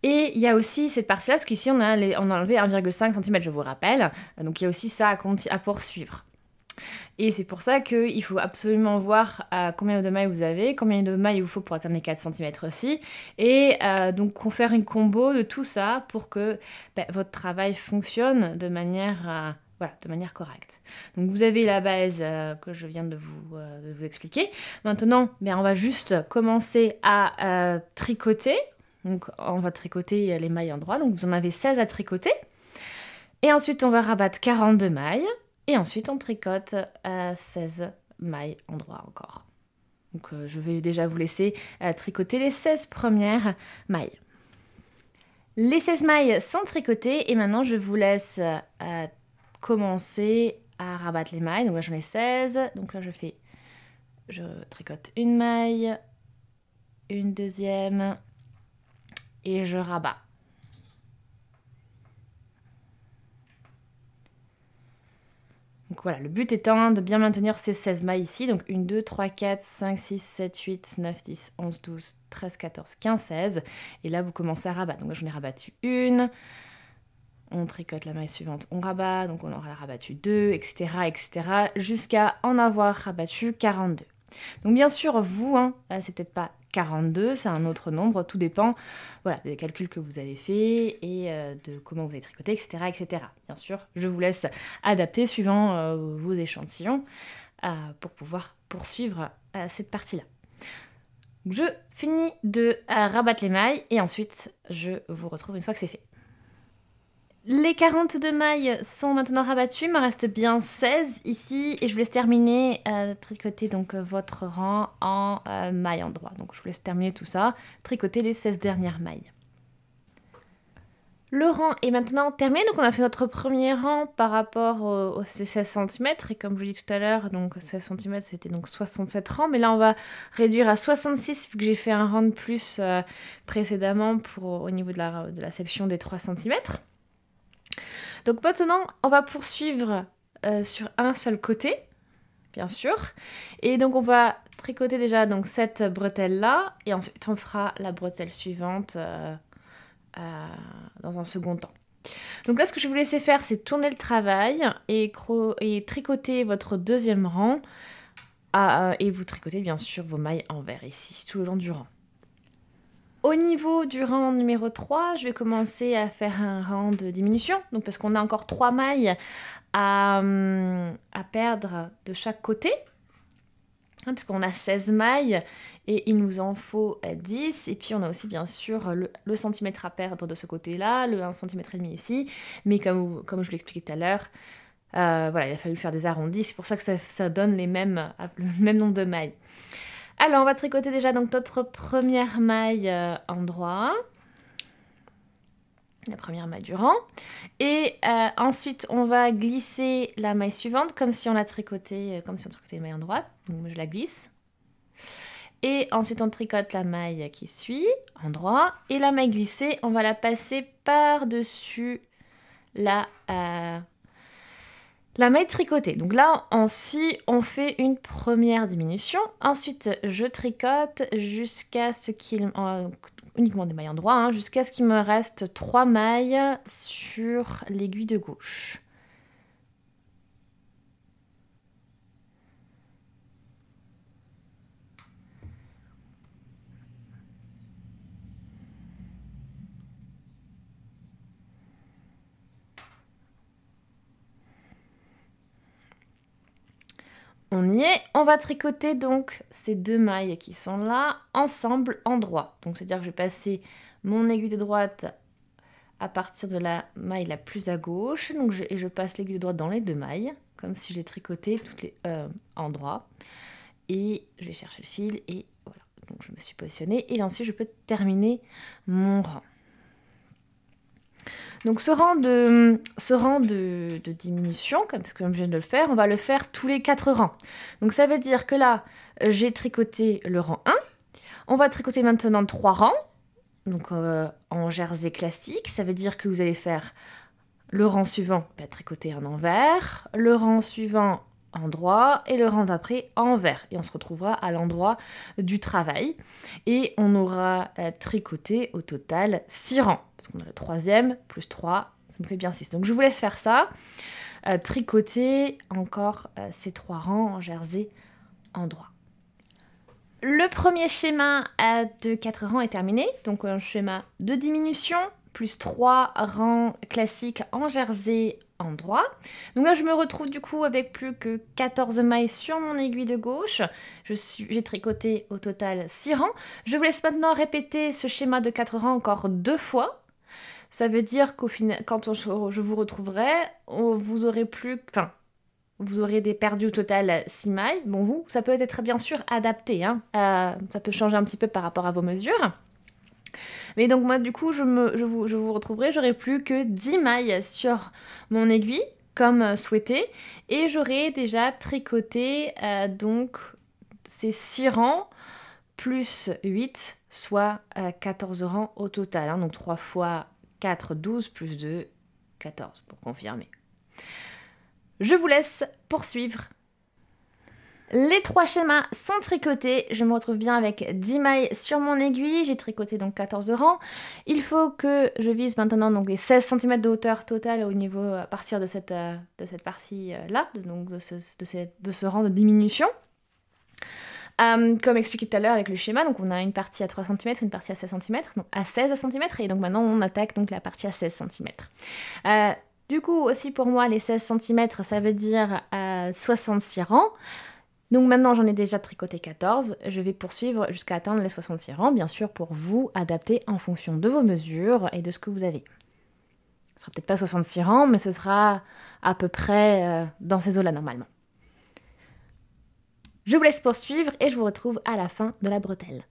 Et il y a aussi cette partie-là, parce qu'ici on a enlevé 1,5 cm, je vous rappelle. Donc il y a aussi ça à poursuivre. Et c'est pour ça qu'il faut absolument voir combien de mailles vous avez, combien de mailles il vous faut pour atteindre les 4 cm aussi. Et donc faire une combo de tout ça pour que votre travail fonctionne de manière correcte. Donc vous avez la base que je viens de vous expliquer. Maintenant, on va juste commencer à tricoter. Donc on va tricoter les mailles en droit. Donc vous en avez 16 à tricoter. Et ensuite, on va rabattre 42 mailles. Et ensuite, on tricote 16 mailles en droit encore. Donc je vais déjà vous laisser tricoter les 16 premières mailles. Les 16 mailles sont tricotées et maintenant je vous laisse commencer à rabattre les mailles. Donc là j'en ai 16, donc là je tricote une maille, une deuxième et je rabats. Donc voilà, le but étant de bien maintenir ces 16 mailles ici. Donc 1, 2, 3, 4, 5, 6, 7, 8, 9, 10, 11, 12, 13, 14, 15, 16. Et là, vous commencez à rabattre. Donc là, j'en ai rabattu une. On tricote la maille suivante, on rabat. Donc on aura rabattu 2, etc. etc. jusqu'à en avoir rabattu 42. Donc bien sûr, vous, c'est peut-être pas 42, c'est un autre nombre, tout dépend des calculs que vous avez faits et de comment vous avez tricoté, etc., etc. Bien sûr, je vous laisse adapter suivant vos échantillons pour pouvoir poursuivre cette partie-là. Je finis de rabattre les mailles et ensuite je vous retrouve une fois que c'est fait. Les 42 mailles sont maintenant rabattues, il me reste bien 16 ici et je vous laisse terminer tricoter donc votre rang en mailles en droit. Donc je vous laisse terminer tout ça, tricoter les 16 dernières mailles. Le rang est maintenant terminé, donc on a fait notre premier rang par rapport aux 16 cm, et comme je vous l'ai dit tout à l'heure, donc 16 cm c'était donc 67 rangs, mais là on va réduire à 66 vu que j'ai fait un rang de plus précédemment au niveau de la section des 3 cm. Donc maintenant on va poursuivre sur un seul côté, bien sûr, et donc on va tricoter déjà donc cette bretelle là, et ensuite on fera la bretelle suivante dans un second temps. Donc là, ce que je vais vous laisser faire, c'est tourner le travail et tricoter votre deuxième rang. Et vous tricotez bien sûr vos mailles envers ici, tout le long du rang. Au niveau du rang numéro 3, je vais commencer à faire un rang de diminution. Donc parce qu'on a encore 3 mailles à perdre de chaque côté. Puisqu'on a 16 mailles et il nous en faut 10. Et puis on a aussi bien sûr le centimètre à perdre de ce côté-là, le 1,5 cm ici. Mais comme je vous l'expliquais tout à l'heure, voilà, il a fallu faire des arrondis. C'est pour ça que ça donne le même nombre de mailles. Alors on va tricoter déjà donc notre première maille en droit. La première maille du rang. Et ensuite, on va glisser la maille suivante comme si on la tricotait, comme si on tricotait la maille en droite. Donc je la glisse. Et ensuite, on tricote la maille qui suit en droit. Et la maille glissée, on va la passer par-dessus la maille tricotée. Donc là, on fait une première diminution. Ensuite, je tricote jusqu'à ce qu'il... uniquement des mailles en droit, jusqu'à ce qu'il me reste 3 mailles sur l'aiguille de gauche. On y est, on va tricoter donc ces 2 mailles qui sont là ensemble en droit. Donc c'est-à-dire que je vais passer mon aiguille de droite à partir de la maille la plus à gauche, donc et je passe l'aiguille de droite dans les 2 mailles, comme si je les tricotais toutes les en droit. Et je vais chercher le fil et voilà. Donc je me suis positionnée et ensuite je peux terminer mon rang. Donc ce rang de diminution, comme je viens de le faire, on va le faire tous les 4 rangs. Donc ça veut dire que là, j'ai tricoté le rang 1. On va tricoter maintenant 3 rangs, donc en jersey classique. Ça veut dire que vous allez faire le rang suivant, tricoter un envers, le rang suivant en droit et le rang d'après envers. Et on se retrouvera à l'endroit du travail. Et on aura tricoté au total 6 rangs. Parce qu'on a le 3e plus 3, ça nous fait bien 6. Donc je vous laisse faire ça. Tricoter encore ces 3 rangs en jersey en droit. Le premier schéma de 4 rangs est terminé. Donc un schéma de diminution plus 3 rangs classiques en jersey en droit. Donc là, je me retrouve du coup avec plus que 14 mailles sur mon aiguille de gauche. J'ai tricoté au total 6 rangs. Je vous laisse maintenant répéter ce schéma de 4 rangs encore 2 fois. Ça veut dire qu'au final, quand je vous retrouverai, vous aurez vous aurez perdu au total 6 mailles. Bon, ça peut être bien sûr adapté. Ça peut changer un petit peu par rapport à vos mesures. Mais donc moi du coup je vous retrouverai, j'aurai plus que 10 mailles sur mon aiguille comme souhaité et j'aurai déjà tricoté donc ces 6 rangs plus 8 soit 14 rangs au total. Donc 3 fois 4, 12 plus 2, 14 pour confirmer. Je vous laisse poursuivre. Les 3 schémas sont tricotés, je me retrouve bien avec 10 mailles sur mon aiguille, j'ai tricoté donc 14 rangs. Il faut que je vise maintenant donc les 16 cm de hauteur totale au niveau à partir de cette partie là, donc de ce rang de diminution. Comme expliqué tout à l'heure avec le schéma, donc on a une partie à 3 cm, une partie à 16 cm, donc à 16 cm, et donc maintenant on attaque donc la partie à 16 cm. Du coup aussi pour moi les 16 cm ça veut dire 66 rangs. Donc maintenant, j'en ai déjà tricoté 14. Je vais poursuivre jusqu'à atteindre les 66 rangs, bien sûr, pour vous adapter en fonction de vos mesures et de ce que vous avez. Ce sera peut-être pas 66 rangs, mais ce sera à peu près dans ces eaux-là normalement. Je vous laisse poursuivre et je vous retrouve à la fin de la bretelle.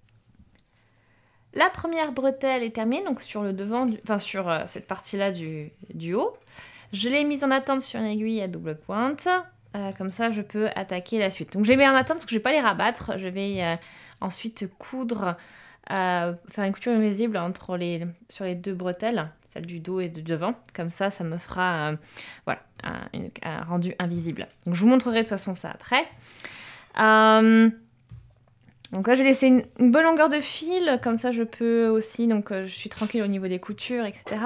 La première bretelle est terminée, donc sur le devant, enfin sur cette partie-là du haut. Je l'ai mise en attente sur une aiguille à double pointe. Comme ça, je peux attaquer la suite. Donc, je les mets en attente parce que je ne vais pas les rabattre. Je vais ensuite coudre, faire une couture invisible sur les deux bretelles, celle du dos et de devant. Comme ça me fera voilà, un rendu invisible. Donc, je vous montrerai de toute façon ça après. Donc là, je vais laisser une bonne longueur de fil. Comme ça, je peux aussi... Donc, je suis tranquille au niveau des coutures, etc.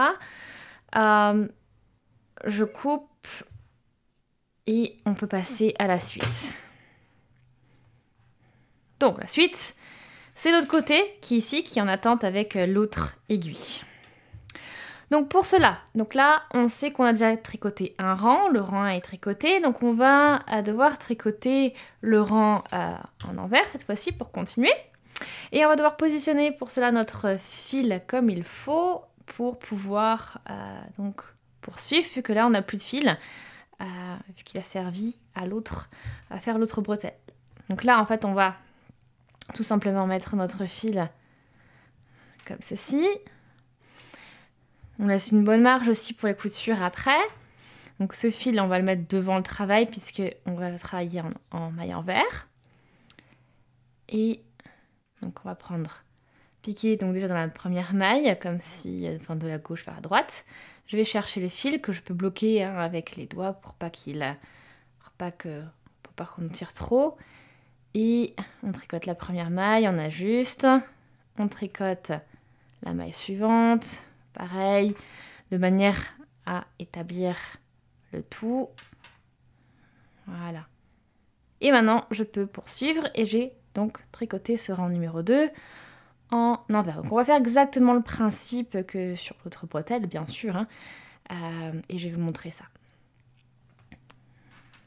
Je coupe et on peut passer à la suite. Donc la suite, c'est l'autre côté qui est ici, qui est en attente avec l'autre aiguille. Donc pour cela, donc là on sait qu'on a déjà tricoté un rang, le rang 1 est tricoté, donc on va devoir tricoter le rang en envers cette fois-ci pour continuer. Et on va devoir positionner pour cela notre fil comme il faut pour pouvoir donc poursuivre, vu que là on n'a plus de fil, vu qu'il a servi à faire l'autre bretelle. Donc là en fait on va tout simplement mettre notre fil comme ceci. On laisse une bonne marge aussi pour les coutures après. Donc ce fil, on va le mettre devant le travail puisqu'on va travailler en maille envers. Et donc on va piquer donc déjà dans la première maille, comme si, enfin de la gauche vers la droite. Je vais chercher les fils que je peux bloquer avec les doigts pour pas qu'on tire trop. Et on tricote la première maille, on ajuste, on tricote la maille suivante, pareil, de manière à établir le tout. Voilà. Et maintenant, je peux poursuivre et j'ai donc tricoté ce rang numéro 2 en envers. Donc on va faire exactement le principe que sur l'autre bretelle, bien sûr, et je vais vous montrer ça.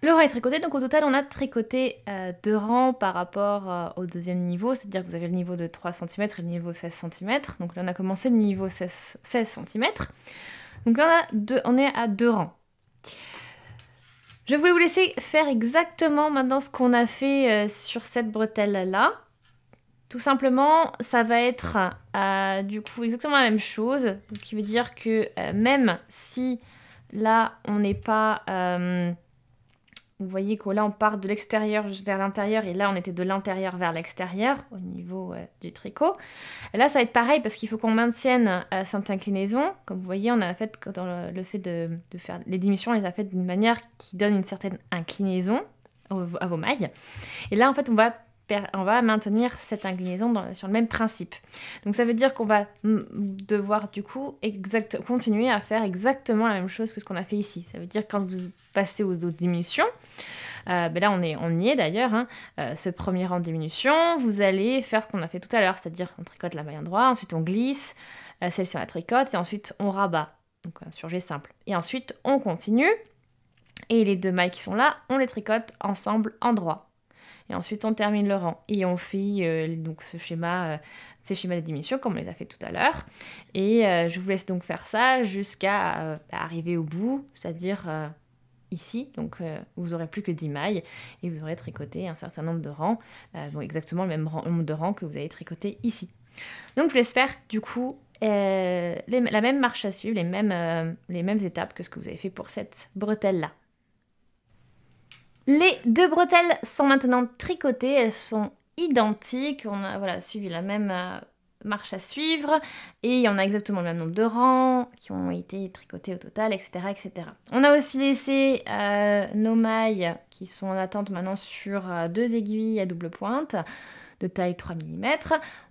Le rang est tricoté, donc au total on a tricoté 2 rangs par rapport au deuxième niveau, c'est-à-dire que vous avez le niveau de 3 cm et le niveau 16 cm. Donc là on a commencé le niveau 16 cm. Donc là on est à 2 rangs. Je voulais vous laisser faire exactement maintenant ce qu'on a fait sur cette bretelle-là. Tout simplement, ça va être du coup exactement la même chose, ce qui veut dire que même si là on n'est pas... vous voyez que là, on part de l'extérieur vers l'intérieur et là, on était de l'intérieur vers l'extérieur au niveau du tricot. Et là, ça va être pareil parce qu'il faut qu'on maintienne cette inclinaison. Comme vous voyez, on a fait, dans le fait de faire les diminutions, on les a faites d'une manière qui donne une certaine inclinaison à vos mailles. Et là, en fait, on va maintenir cette inclinaison sur le même principe. Donc ça veut dire qu'on va devoir du coup continuer à faire exactement la même chose que ce qu'on a fait ici. Ça veut dire que quand vous passez aux autres diminutions, là on y est d'ailleurs, ce premier rang de diminution, vous allez faire ce qu'on a fait tout à l'heure, c'est-à-dire qu'on tricote la maille endroit, ensuite on glisse, celle-ci on la tricote et ensuite on rabat, donc sur G simple. Et ensuite on continue et les 2 mailles qui sont là, on les tricote ensemble en droit. Et ensuite, on termine le rang. Et on fait donc ces schémas de diminution comme on les a fait tout à l'heure. Et je vous laisse donc faire ça jusqu'à arriver au bout, c'est-à-dire ici. Donc, vous n'aurez plus que 10 mailles et vous aurez tricoté un certain nombre de rangs. Exactement le même nombre de rangs que vous avez tricoté ici. Donc, je vous laisse faire du coup la même marche à suivre, les mêmes étapes que ce que vous avez fait pour cette bretelle-là. Les 2 bretelles sont maintenant tricotées, elles sont identiques, on a suivi la même marche à suivre et il y en a exactement le même nombre de rangs qui ont été tricotés au total, etc. etc. On a aussi laissé nos mailles qui sont en attente maintenant sur 2 aiguilles à double pointe de taille 3 mm.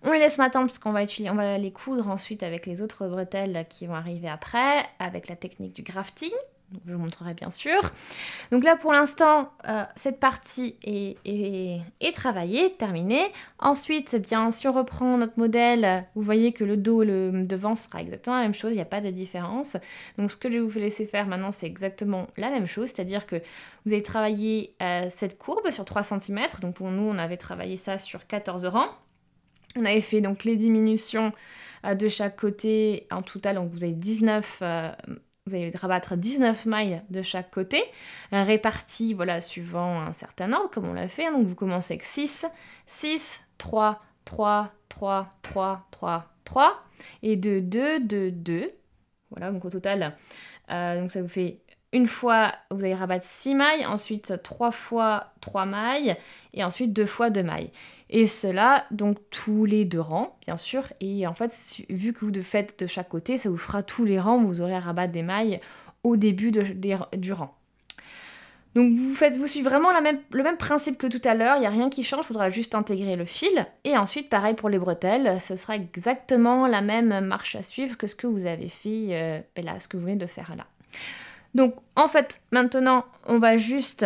On les laisse en attente parce qu'on va les coudre ensuite avec les autres bretelles qui vont arriver après avec la technique du grafting. Donc, je vous montrerai bien sûr. Donc là pour l'instant cette partie est travaillée, terminée. Ensuite si on reprend notre modèle, vous voyez que le dos et le devant sera exactement la même chose, il n'y a pas de différence. Donc ce que je vais vous laisser faire maintenant c'est exactement la même chose, c'est-à-dire que vous allez travailler cette courbe sur 3 cm. Donc pour nous on avait travaillé ça sur 14 rangs. On avait fait donc les diminutions de chaque côté en total, donc vous avez 19... Vous allez rabattre 19 mailles de chaque côté, réparties suivant un certain ordre, comme on l'a fait. Donc vous commencez avec 6, 6, 3, 3, 3, 3, 3, 3, et de 2, de 2. Voilà, donc au total, donc ça vous fait une fois, vous allez rabattre 6 mailles, ensuite 3 fois 3 mailles, et ensuite 2 fois 2 mailles. Et cela, donc tous les 2 rangs, bien sûr. Et en fait, vu que vous le faites de chaque côté, ça vous fera tous les rangs, vous aurez à rabattre des mailles au début du rang. Donc vous suivez vraiment le même principe que tout à l'heure, il n'y a rien qui change, il faudra juste intégrer le fil. Et ensuite, pareil pour les bretelles, ce sera exactement la même marche à suivre que ce que vous avez fait là, ce que vous venez de faire là. Donc en fait, maintenant, on va juste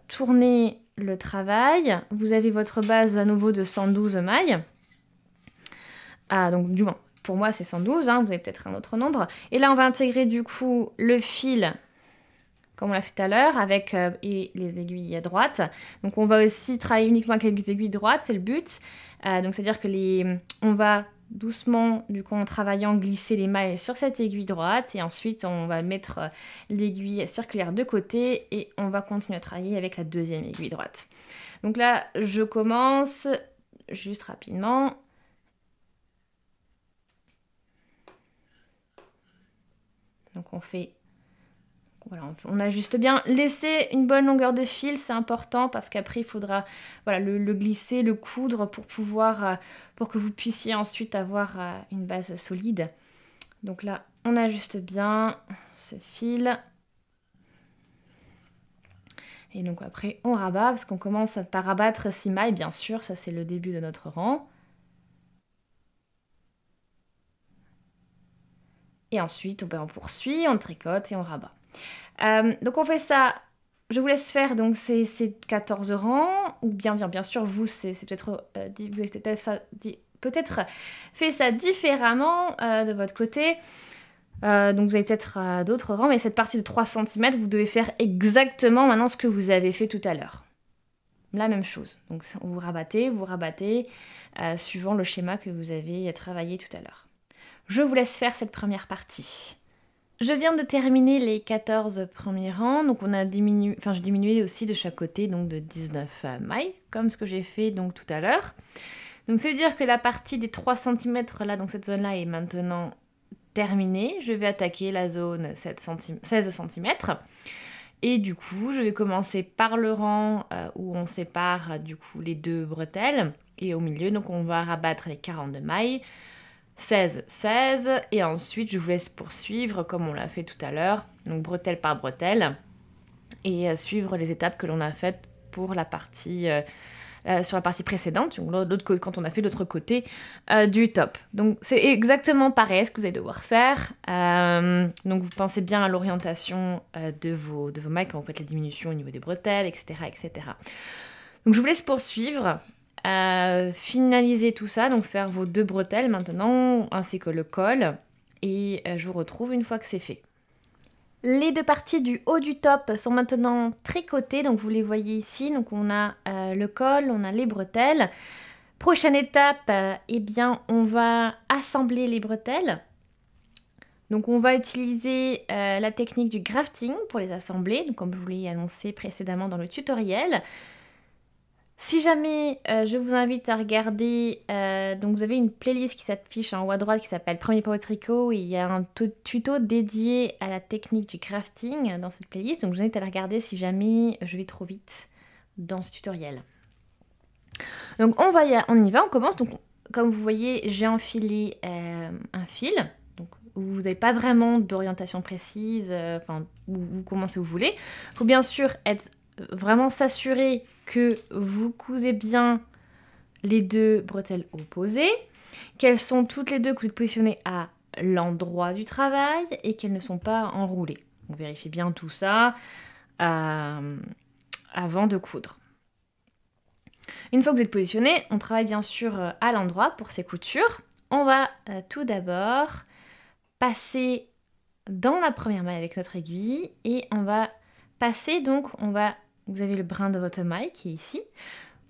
tourner le travail. Vous avez votre base à nouveau de 112 mailles. Donc du moins, pour moi c'est 112, hein, vous avez peut-être un autre nombre. Et là, on va intégrer du coup le fil comme on l'a fait tout à l'heure, avec et les aiguilles droites. Donc on va aussi travailler uniquement avec les aiguilles droites, c'est le but. Donc c'est-à-dire que on va doucement, du coup en travaillant, glisser les mailles sur cette aiguille droite, et ensuite on va mettre l'aiguille circulaire de côté, et on va continuer à travailler avec la deuxième aiguille droite. Donc là, je commence juste rapidement. Donc on fait... Voilà, on ajuste bien. Laissez une bonne longueur de fil, c'est important parce qu'après il faudra voilà, le glisser, le coudre pour que vous puissiez ensuite avoir une base solide. Donc là, on ajuste bien ce fil. Et donc après, on rabat parce qu'on commence par rabattre 6 mailles, bien sûr, ça c'est le début de notre rang. Et ensuite, on poursuit, on tricote et on rabat. Donc on fait ça, je vous laisse faire donc ces 14 rangs, ou bien sûr vous c'est peut-être vous avez peut-être fait ça différemment de votre côté. Donc vous avez peut-être d'autres rangs, mais cette partie de 3 cm, vous devez faire exactement maintenant ce que vous avez fait tout à l'heure. La même chose. Donc vous rabattez, suivant le schéma que vous avez travaillé tout à l'heure. Je vous laisse faire cette première partie. Je viens de terminer les 14 premiers rangs, donc on a diminué, j'ai diminué aussi de chaque côté donc de 19 mailles, comme ce que j'ai fait donc tout à l'heure. Donc ça veut dire que la partie des 3 cm là, donc cette zone là est maintenant terminée. Je vais attaquer la zone 16 cm. Et du coup, je vais commencer par le rang où on sépare du coup les 2 bretelles. Et au milieu, donc on va rabattre les 42 mailles. 16, 16, et ensuite je vous laisse poursuivre comme on l'a fait tout à l'heure, donc bretelle par bretelle, et suivre les étapes que l'on a faites pour la partie, sur la partie précédente, donc quand on a fait l'autre côté du top. Donc c'est exactement pareil ce que vous allez devoir faire, donc vous pensez bien à l'orientation de vos mailles quand vous faites les diminutions au niveau des bretelles, etc. etc. Donc je vous laisse poursuivre. Finaliser tout ça, donc faire vos 2 bretelles maintenant, ainsi que le col, et je vous retrouve une fois que c'est fait. Les 2 parties du haut du top sont maintenant tricotées, donc vous les voyez ici, donc on a le col, on a les bretelles. Prochaine étape, eh bien on va assembler les bretelles. Donc on va utiliser la technique du grafting pour les assembler, donc comme je vous l'ai annoncé précédemment dans le tutoriel. Si jamais je vous invite à regarder, donc vous avez une playlist qui s'affiche en haut à droite qui s'appelle Premier pas au tricot, et il y a un tuto dédié à la technique du crafting dans cette playlist, donc je vous invite à la regarder si jamais je vais trop vite dans ce tutoriel. Donc on y va, on commence. Donc comme vous voyez, j'ai enfilé un fil, donc vous n'avez pas vraiment d'orientation précise, vous commencez où vous voulez. Il faut bien sûr vraiment s'assurer que vous cousez bien les 2 bretelles opposées, qu'elles sont toutes les 2, que vous êtes positionnées à l'endroit du travail et qu'elles ne sont pas enroulées. On vérifie bien tout ça avant de coudre. Une fois que vous êtes positionné, on travaille bien sûr à l'endroit pour ces coutures. On va tout d'abord passer dans la première maille avec notre aiguille, et on va passer, donc vous avez le brin de votre maille qui est ici.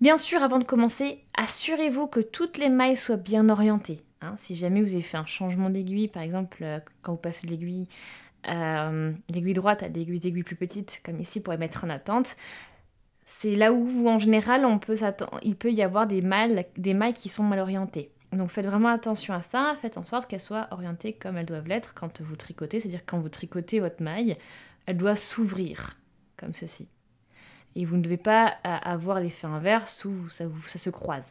Bien sûr, avant de commencer, assurez-vous que toutes les mailles soient bien orientées. Si jamais vous avez fait un changement d'aiguille, par exemple, quand vous passez de l'aiguille droite à des aiguilles plus petites, comme ici, pour les mettre en attente, c'est là où, en général, il peut y avoir des mailles qui sont mal orientées. Donc faites vraiment attention à ça, faites en sorte qu'elles soient orientées comme elles doivent l'être quand vous tricotez, c'est-à-dire quand vous tricotez votre maille, elle doit s'ouvrir, comme ceci. Et vous ne devez pas avoir l'effet inverse où ça se croise.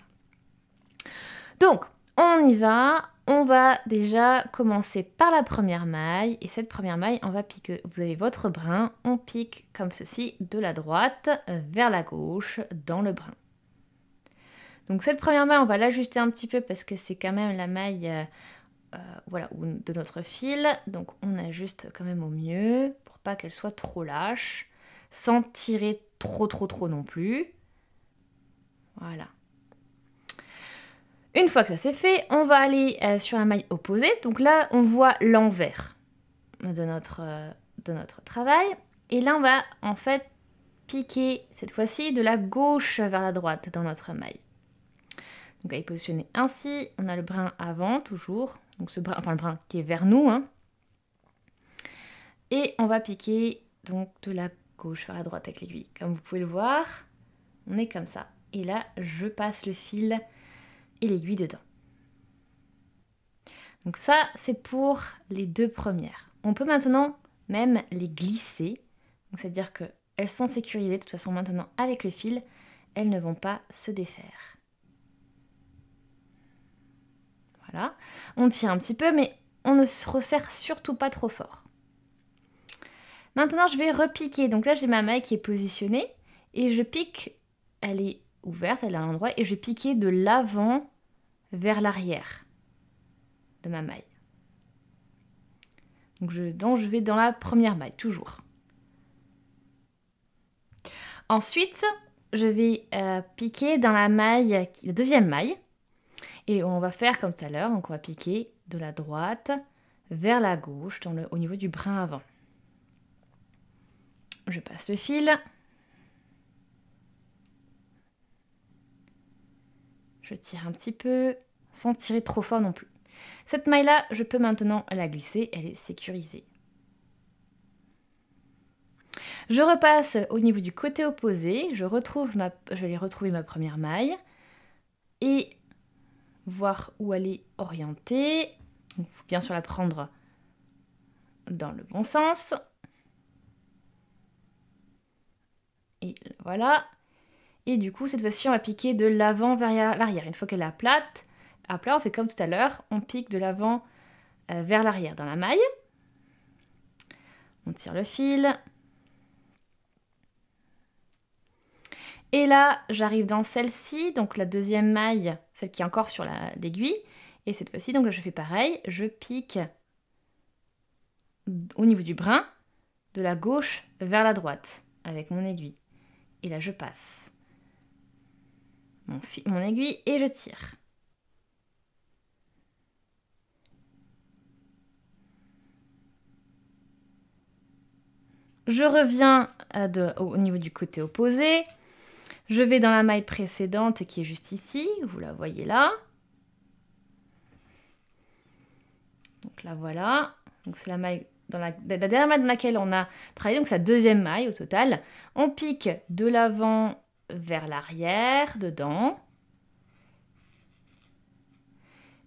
Donc, on y va. On va déjà commencer par la première maille. Et cette première maille, on va piquer. Vous avez votre brin, on pique comme ceci, de la droite vers la gauche dans le brin. Donc cette première maille, on va l'ajuster un petit peu parce que c'est quand même la maille voilà, de notre fil. Donc on ajuste quand même au mieux pour pas qu'elle soit trop lâche, sans tirer trop non plus. Voilà. Une fois que ça c'est fait, on va aller sur la maille opposée. Donc là, on voit l'envers de notre travail. Et là, on va en fait piquer cette fois-ci de la gauche vers la droite dans notre maille. Donc elle est positionnée ainsi. On a le brin avant toujours. Donc ce brin, enfin le brin qui est vers nous. Hein. Et on va piquer donc de la gauche vers la droite avec l'aiguille. Comme vous pouvez le voir, on est comme ça. Et là, je passe le fil et l'aiguille dedans. Donc ça, c'est pour les deux premières. On peut maintenant même les glisser. C'est-à-dire qu'elles sont sécurisées. De toute façon, maintenant, avec le fil, elles ne vont pas se défaire. Voilà. On tire un petit peu, mais on ne se resserre surtout pas trop fort. Maintenant, je vais repiquer. Donc là, j'ai ma maille qui est positionnée. Et je pique. Elle est ouverte, elle est à l'endroit. Et je vais piquer de l'avant vers l'arrière de ma maille. Donc je vais dans la première maille, toujours. Ensuite, je vais piquer dans la maille, la deuxième maille. Et on va faire comme tout à l'heure. Donc on va piquer de la droite vers la gauche au niveau du brin avant. Je passe le fil. Je tire un petit peu, sans tirer trop fort non plus. Cette maille-là, je peux maintenant la glisser, elle est sécurisée. Je repasse au niveau du côté opposé, je vais retrouver ma première maille et voir où elle est orientée. Il faut bien sûr la prendre dans le bon sens. Et voilà. Et du coup, cette fois-ci, on va piquer de l'avant vers l'arrière. Une fois qu'elle est à plat, on fait comme tout à l'heure, on pique de l'avant vers l'arrière dans la maille. On tire le fil. Et là, j'arrive dans celle-ci, donc la deuxième maille, celle qui est encore sur l'aiguille. Et cette fois-ci, donc là, je fais pareil, je pique au niveau du brin, de la gauche vers la droite, avec mon aiguille. Et là, je passe mon aiguille et je tire. Je reviens au niveau du côté opposé. Je vais dans la maille précédente qui est juste ici, vous la voyez là. Donc là voilà, donc c'est la maille la dernière maille dans laquelle on a travaillé, donc c'est la deuxième maille au total. On pique de l'avant vers l'arrière, dedans.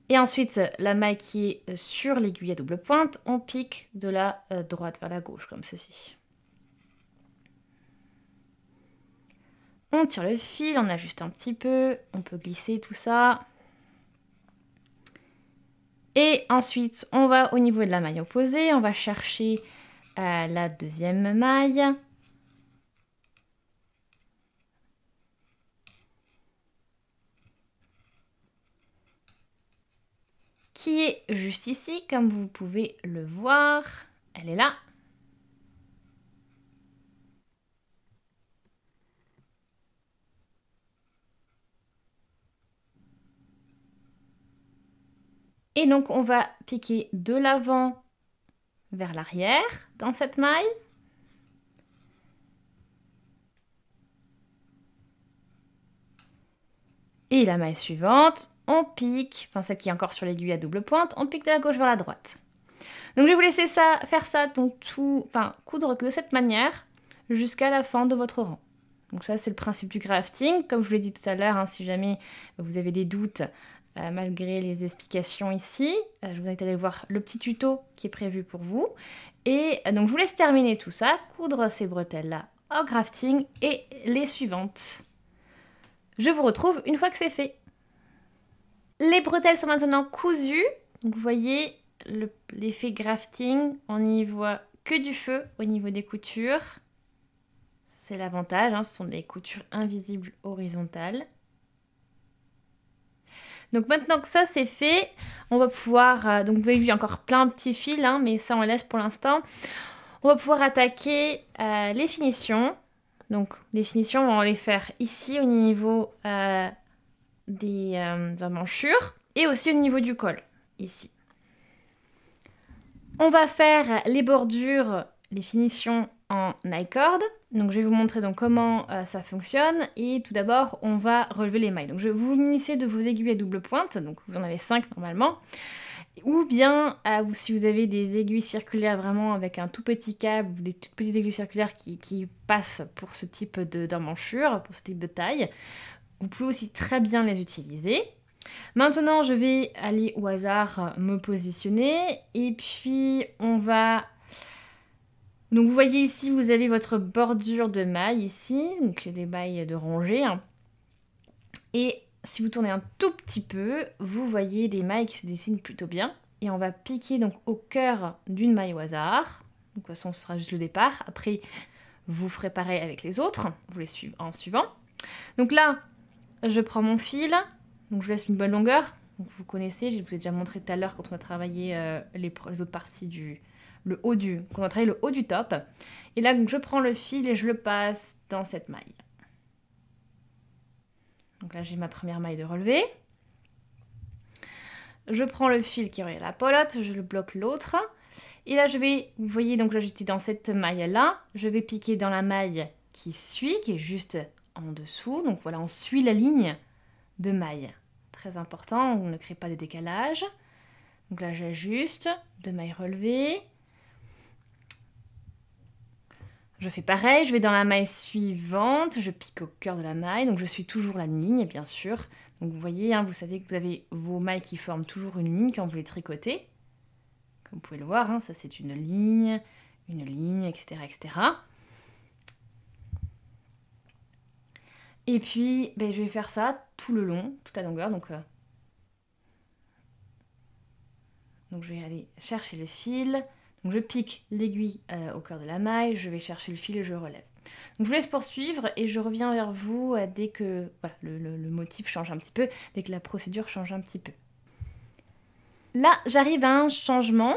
Et ensuite, la maille qui est sur l'aiguille à double pointe, on pique de la droite vers la gauche, comme ceci. On tire le fil, on ajuste un petit peu, on peut glisser tout ça. Et ensuite, on va au niveau de la maille opposée, on va chercher la deuxième maille. Qui est juste ici, comme vous pouvez le voir. Elle est là. Et donc, on va piquer de l'avant vers l'arrière dans cette maille. Et la maille suivante, on pique, enfin celle qui est encore sur l'aiguille à double pointe, on pique de la gauche vers la droite. Donc je vais vous laisser faire ça, donc coudre de cette manière jusqu'à la fin de votre rang. Donc ça c'est le principe du crafting, comme je vous l'ai dit tout à l'heure, hein, si jamais vous avez des doutes, malgré les explications ici. Je vous invite à aller voir le petit tuto qui est prévu pour vous. Et donc je vous laisse terminer tout ça, coudre ces bretelles-là en crafting et les suivantes. Je vous retrouve une fois que c'est fait. Les bretelles sont maintenant cousues. Donc vous voyez l'effet grafting, on n'y voit que du feu au niveau des coutures. C'est l'avantage, hein, ce sont des coutures invisibles horizontales. Donc maintenant que ça c'est fait, on va pouvoir, donc vous avez vu encore plein de petits fils, hein, mais ça on laisse pour l'instant. On va pouvoir attaquer les finitions. Donc les finitions, on va les faire ici au niveau des emmanchures et aussi au niveau du col, ici. On va faire les bordures, les finitions en I-cord. Donc je vais vous montrer donc comment ça fonctionne. Et tout d'abord, on va relever les mailles. Donc je vous munissez de vos aiguilles à double pointe. Donc vous en avez 5 normalement. Ou bien, si vous avez des aiguilles circulaires vraiment avec un tout petit câble, ou des toutes petites aiguilles circulaires qui passent pour ce type d'emmanchure, pour ce type de taille, vous pouvez aussi très bien les utiliser. Maintenant, je vais aller au hasard me positionner et puis on va... Donc vous voyez ici, vous avez votre bordure de mailles ici, donc des mailles de rangée. Et si vous tournez un tout petit peu, vous voyez des mailles qui se dessinent plutôt bien. Et on va piquer donc au cœur d'une maille au hasard. Donc, de toute façon, ce sera juste le départ. Après, vous ferez pareil avec les autres, vous les suivez en suivant. Donc là, je prends mon fil, donc je laisse une bonne longueur. Donc vous connaissez, je vous ai déjà montré tout à l'heure quand on a travaillé les autres parties quand on a travaillé le haut du top. Et là, donc, je prends le fil et je le passe dans cette maille. Donc là, j'ai ma première maille de relevé. Je prends le fil qui est la pelote, je le bloque l'autre. Et là, vous voyez, donc là, j'étais dans cette maille-là. Je vais piquer dans la maille qui suit, qui est juste en dessous. Donc voilà, on suit la ligne de maille. Très important, on ne crée pas de décalage. Donc là, j'ajuste, 2 mailles relevées. Je fais pareil, je vais dans la maille suivante, je pique au cœur de la maille, donc je suis toujours la ligne, bien sûr. Donc vous voyez, hein, vous savez que vous avez vos mailles qui forment toujours une ligne quand vous les tricotez. Comme vous pouvez le voir, hein, ça c'est une ligne, etc., etc. Et puis, je vais faire ça tout le long, toute la longueur. Donc je vais aller chercher le fil. Donc je pique l'aiguille au cœur de la maille, je vais chercher le fil et je relève. Donc je vous laisse poursuivre et je reviens vers vous dès que voilà, le motif change un petit peu, dès que la procédure change un petit peu. Là, j'arrive à un changement.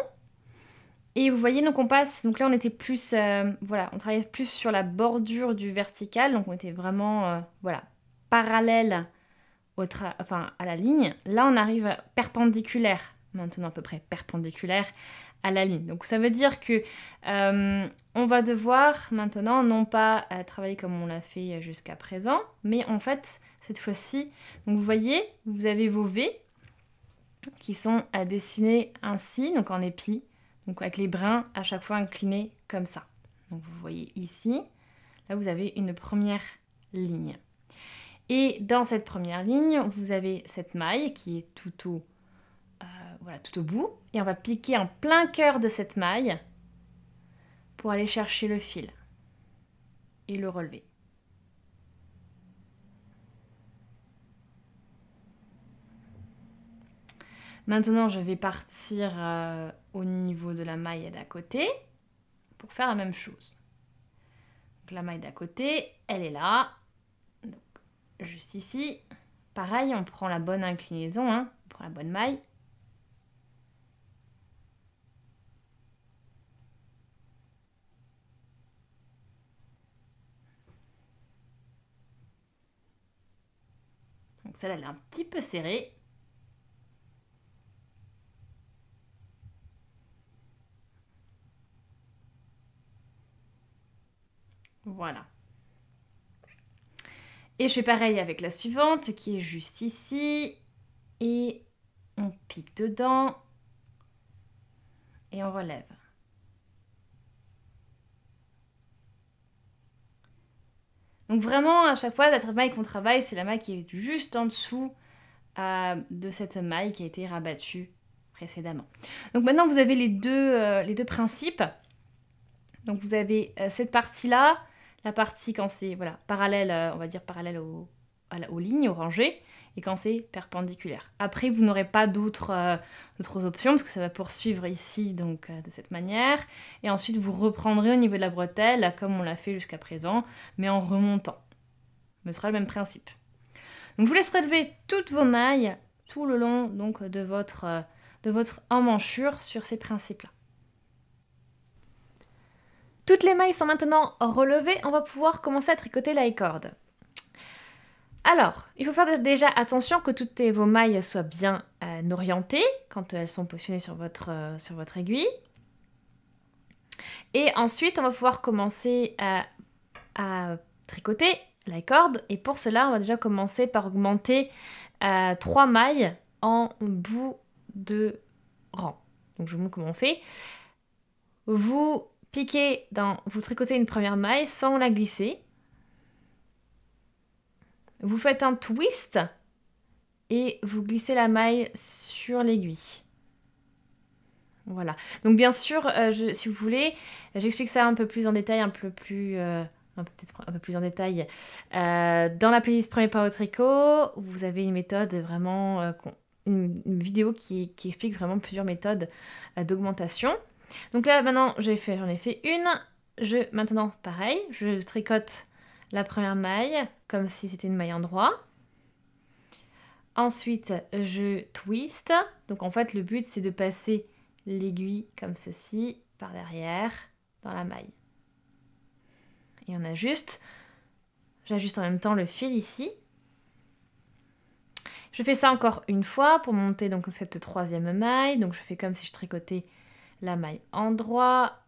Et vous voyez, donc on passe, donc là on était plus, voilà, on travaillait plus sur la bordure du vertical, donc on était vraiment, voilà, parallèle à la ligne. Là on arrive perpendiculaire, maintenant à peu près perpendiculaire à la ligne. Donc ça veut dire que on va devoir maintenant non pas travailler comme on l'a fait jusqu'à présent, mais en fait cette fois-ci, donc vous voyez, vous avez vos V qui sont dessinés ainsi, donc en épi. Donc avec les brins à chaque fois inclinés comme ça. Donc vous voyez ici, là vous avez une première ligne. Et dans cette première ligne, vous avez cette maille qui est tout au bout. Et on va piquer en plein cœur de cette maille pour aller chercher le fil et le relever. Maintenant, je vais partir au niveau de la maille d'à côté pour faire la même chose. Donc, la maille d'à côté, elle est là. Donc, juste ici. Pareil, on prend la bonne inclinaison, hein, on prend la bonne maille. Donc celle-là, elle est un petit peu serrée. Voilà. Et je fais pareil avec la suivante qui est juste ici. Et on pique dedans. Et on relève. Donc vraiment, à chaque fois, la maille qu'on travaille, c'est la maille qui est juste en dessous de cette maille qui a été rabattue précédemment. Donc maintenant vous avez les deux principes. Donc vous avez cette partie-là, la partie quand c'est voilà, parallèle, on va dire parallèle aux lignes, aux rangées, et quand c'est perpendiculaire. Après, vous n'aurez pas d'autres options, parce que ça va poursuivre ici, donc de cette manière. Et ensuite, vous reprendrez au niveau de la bretelle, comme on l'a fait jusqu'à présent, mais en remontant. Ce sera le même principe. Donc je vous laisse relever toutes vos mailles tout le long donc, de votre emmanchure sur ces principes-là. Toutes les mailles sont maintenant relevées, on va pouvoir commencer à tricoter la corde. Alors, il faut faire déjà attention que toutes vos mailles soient bien orientées quand elles sont positionnées sur votre aiguille. Et ensuite, on va pouvoir commencer à tricoter la corde. Et pour cela, on va déjà commencer par augmenter 3 mailles en bout de rang. Donc, je vous montre comment on fait. Vous tricotez une première maille sans la glisser. Vous faites un twist et vous glissez la maille sur l'aiguille. Voilà. Donc bien sûr, si vous voulez, j'explique ça un peu plus en détail, peut-être un peu plus en détail. Dans la playlist Premier pas au tricot, vous avez une méthode vraiment, une vidéo qui explique vraiment plusieurs méthodes d'augmentation. Donc là maintenant j'en ai fait une. Maintenant pareil, je tricote la première maille comme si c'était une maille en droit. Ensuite, je twist. Donc en fait, le but, c'est de passer l'aiguille comme ceci, par derrière, dans la maille. Et on ajuste. J'ajuste en même temps le fil ici. Je fais ça encore une fois pour monter donc cette troisième maille. Donc je fais comme si je tricotais la maille en droit.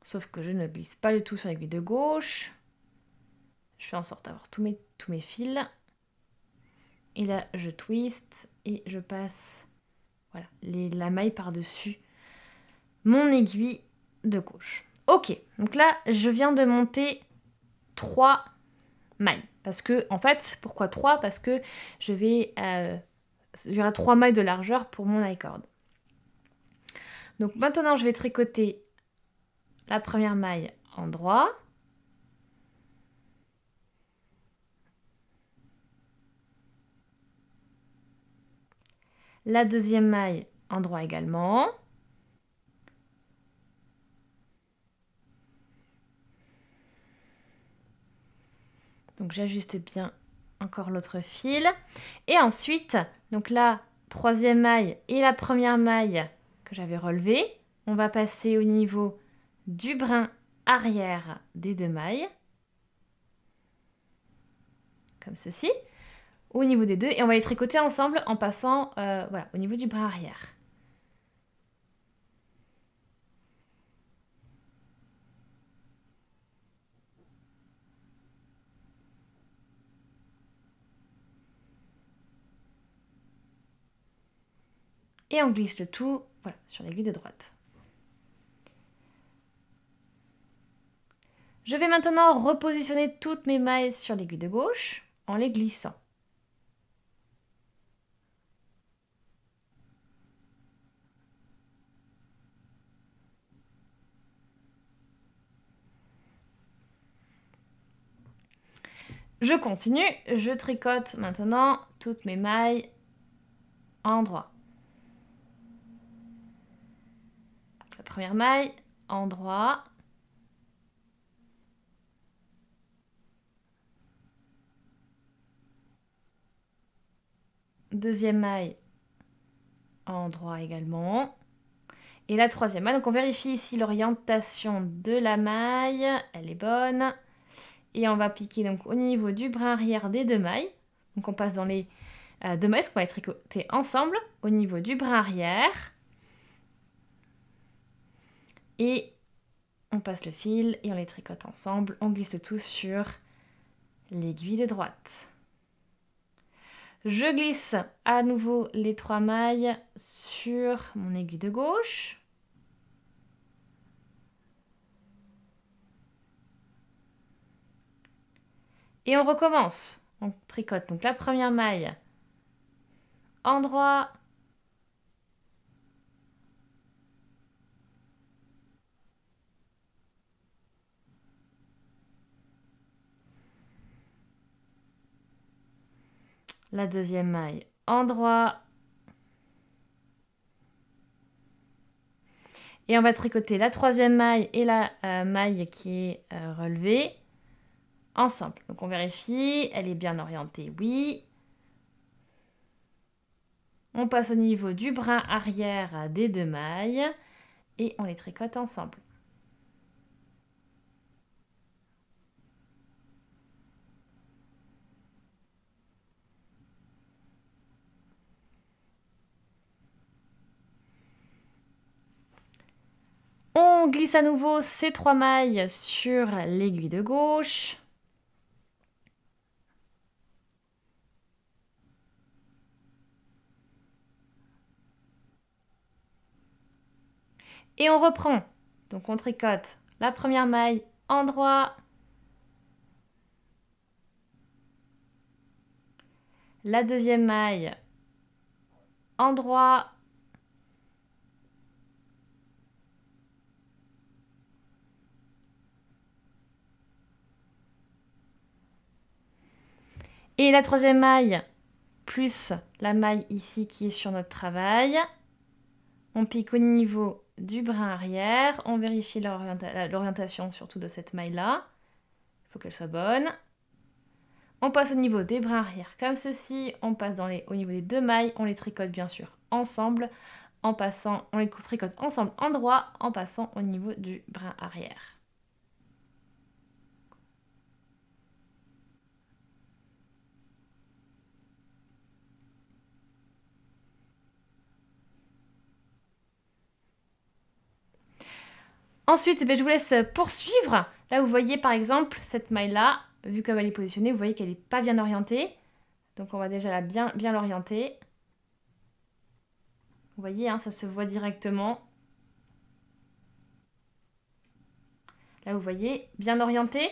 Sauf que je ne glisse pas du tout sur l'aiguille de gauche. Je fais en sorte d'avoir tous mes fils. Et là, je twist et je passe voilà, la maille par-dessus mon aiguille de gauche. Ok, donc là, je viens de monter 3 mailles. Parce que, en fait, pourquoi 3? Parce que il y aura 3 mailles de largeur pour mon I-cord. Donc maintenant, je vais tricoter la première maille en droit. La deuxième maille en droit également. Donc j'ajuste bien encore l'autre fil. Et ensuite, donc la troisième maille et la première maille que j'avais relevée, on va passer au niveau du brin arrière des 2 mailles. Comme ceci. Au niveau des 2. Et on va les tricoter ensemble en passant voilà, au niveau du brin arrière. Et on glisse le tout voilà, sur l'aiguille de droite. Je vais maintenant repositionner toutes mes mailles sur l'aiguille de gauche en les glissant. Je continue, je tricote maintenant toutes mes mailles en droit. La première maille en droit. Deuxième maille en droit également. Et la troisième maille, donc on vérifie ici l'orientation de la maille, elle est bonne. Et on va piquer donc au niveau du brin arrière des 2 mailles. Donc on passe dans les 2 mailles, qu'on va les tricoter ensemble au niveau du brin arrière. Et on passe le fil et on les tricote ensemble. On glisse le tout sur l'aiguille de droite. Je glisse à nouveau les 3 mailles sur mon aiguille de gauche. Et on recommence. On tricote donc la première maille endroit, la deuxième maille endroit, et on va tricoter la troisième maille et la maille qui est relevée ensemble. Donc on vérifie, elle est bien orientée, oui. On passe au niveau du brin arrière des deux mailles et on les tricote ensemble. On glisse à nouveau ces 3 mailles sur l'aiguille de gauche. Et on reprend. Donc on tricote la première maille endroit, la deuxième maille endroit, et la troisième maille plus la maille ici qui est sur notre travail. On pique au niveau du brin arrière, on vérifie l'orientation surtout de cette maille-là. Il faut qu'elle soit bonne. On passe au niveau des brins arrière comme ceci, on passe au niveau des deux mailles, on les tricote bien sûr ensemble, on les tricote ensemble endroit en passant au niveau du brin arrière. Ensuite, je vous laisse poursuivre. Là, vous voyez par exemple cette maille-là, vu comme elle est positionnée, vous voyez qu'elle n'est pas bien orientée. Donc on va déjà la bien l'orienter. Vous voyez, hein, ça se voit directement. Là, vous voyez, bien orienté,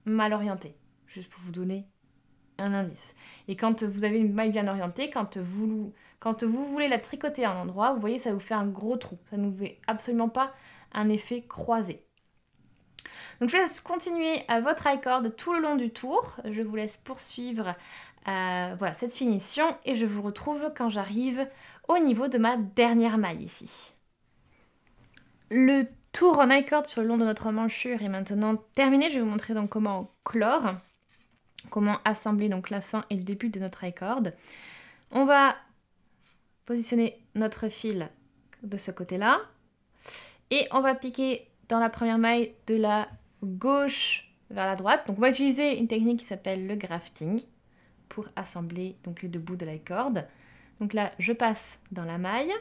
mal orienté. Juste pour vous donner un indice. Et quand vous avez une maille bien orientée, quand vous voulez la tricoter à un endroit, vous voyez, ça vous fait un gros trou. Ça ne vous fait absolument pas un effet croisé. Donc je laisse continuer à votre I-cord tout le long du tour. Je vous laisse poursuivre voilà, cette finition et je vous retrouve quand j'arrive au niveau de ma dernière maille ici. Le tour en I-cord sur le long de notre manchure est maintenant terminé. Je vais vous montrer donc comment clore, comment assembler donc la fin et le début de notre I-cord. On va positionner notre fil de ce côté-là et on va piquer dans la première maille de la gauche vers la droite. Donc on va utiliser une technique qui s'appelle le grafting pour assembler donc les deux bouts de la corde. Donc là, je passe dans la maille.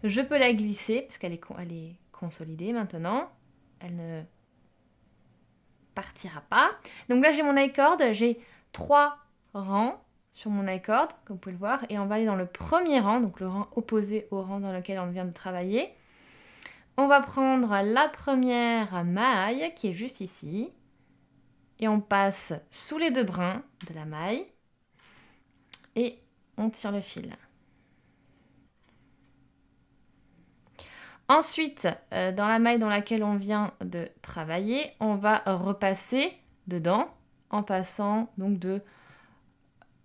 Je peux la glisser parce qu'elle est consolidée maintenant. Elle ne partira pas. Donc là, j'ai mon I-cord. J'ai 3 rangs sur mon I-cord, comme vous pouvez le voir. Et on va aller dans le premier rang, donc le rang opposé au rang dans lequel on vient de travailler. On va prendre la première maille qui est juste ici. Et on passe sous les deux brins de la maille. Et on tire le fil. Ensuite, dans la maille dans laquelle on vient de travailler, on va repasser dedans en passant donc de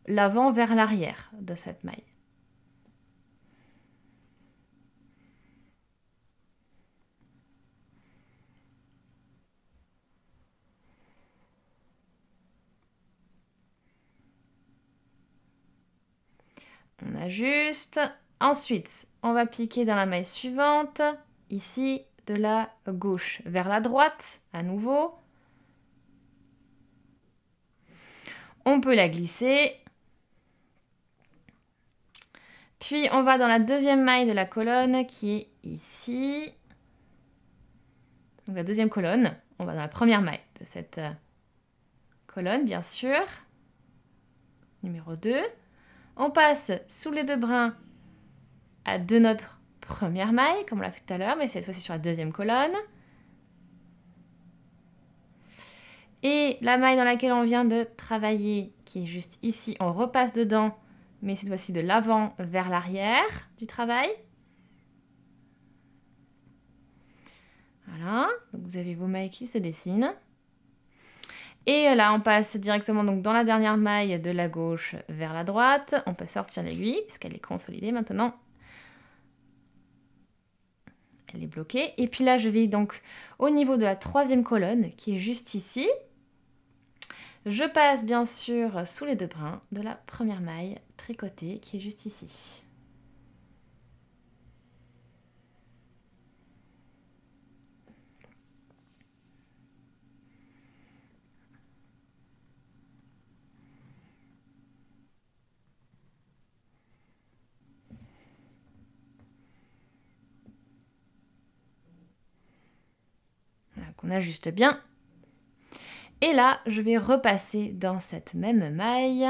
l'avant vers l'arrière de cette maille. On ajuste. Ensuite, on va piquer dans la maille suivante, ici, de la gauche vers la droite, à nouveau. On peut la glisser. Puis, on va dans la deuxième maille de la colonne qui est ici. Donc, la deuxième colonne, on va dans la première maille de cette colonne, bien sûr. Numéro 2. On passe sous les deux brins de notre première maille, comme on l'a fait tout à l'heure, mais cette fois-ci sur la deuxième colonne. Et la maille dans laquelle on vient de travailler, qui est juste ici, on repasse dedans, mais cette fois-ci de l'avant vers l'arrière du travail. Voilà, donc vous avez vos mailles qui se dessinent. Et là, on passe directement donc dans la dernière maille de la gauche vers la droite. On peut sortir l'aiguille, puisqu'elle est consolidée maintenant. Elle est bloquée. Et puis là, je vais donc au niveau de la troisième colonne, qui est juste ici. Je passe bien sûr sous les deux brins de la première maille tricotée, qui est juste ici. Qu'on ajuste bien. Et là, je vais repasser dans cette même maille.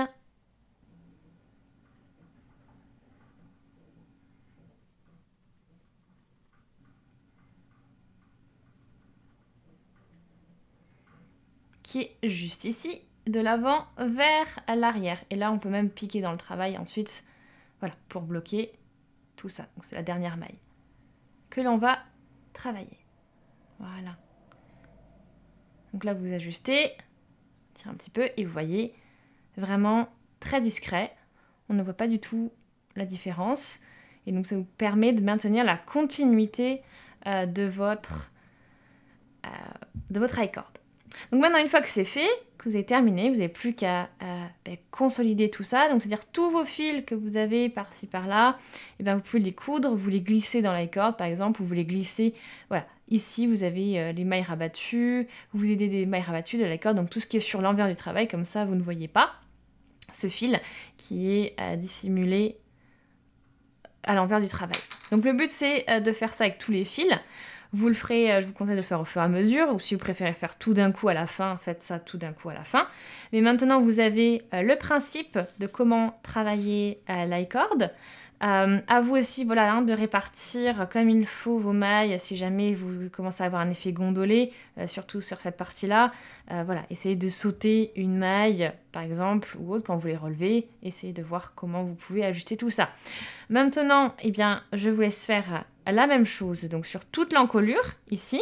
Qui est juste ici, de l'avant vers l'arrière. Et là, on peut même piquer dans le travail ensuite, voilà, pour bloquer tout ça. Donc c'est la dernière maille que l'on va travailler. Voilà. Donc là, vous ajustez, tirez un petit peu et vous voyez, vraiment très discret. On ne voit pas du tout la différence. Et donc, ça vous permet de maintenir la continuité de votre high cord. Donc maintenant, une fois que c'est fait, que vous avez terminé, vous n'avez plus qu'à consolider tout ça. Donc, c'est-à-dire tous vos fils que vous avez par-ci, par-là, et vous pouvez les coudre, vous les glisser dans la corde, par exemple, ou vous les glissez, voilà. Ici, vous avez les mailles rabattues, vous aidez des mailles rabattues de la corde, donc tout ce qui est sur l'envers du travail, comme ça, vous ne voyez pas ce fil qui est dissimulé à l'envers du travail. Donc, le but, c'est de faire ça avec tous les fils. Vous le ferez, je vous conseille de le faire au fur et à mesure, ou si vous préférez faire tout d'un coup à la fin, faites ça tout d'un coup à la fin. Mais maintenant, vous avez le principe de comment travailler l'high cord. À vous aussi, voilà, hein, de répartir comme il faut vos mailles, si jamais vous commencez à avoir un effet gondolé, surtout sur cette partie-là. Voilà, essayez de sauter une maille, par exemple, ou autre, quand vous les relevez. Essayez de voir comment vous pouvez ajuster tout ça. Maintenant, eh bien, je vous laisse faire la même chose donc sur toute l'encolure, ici,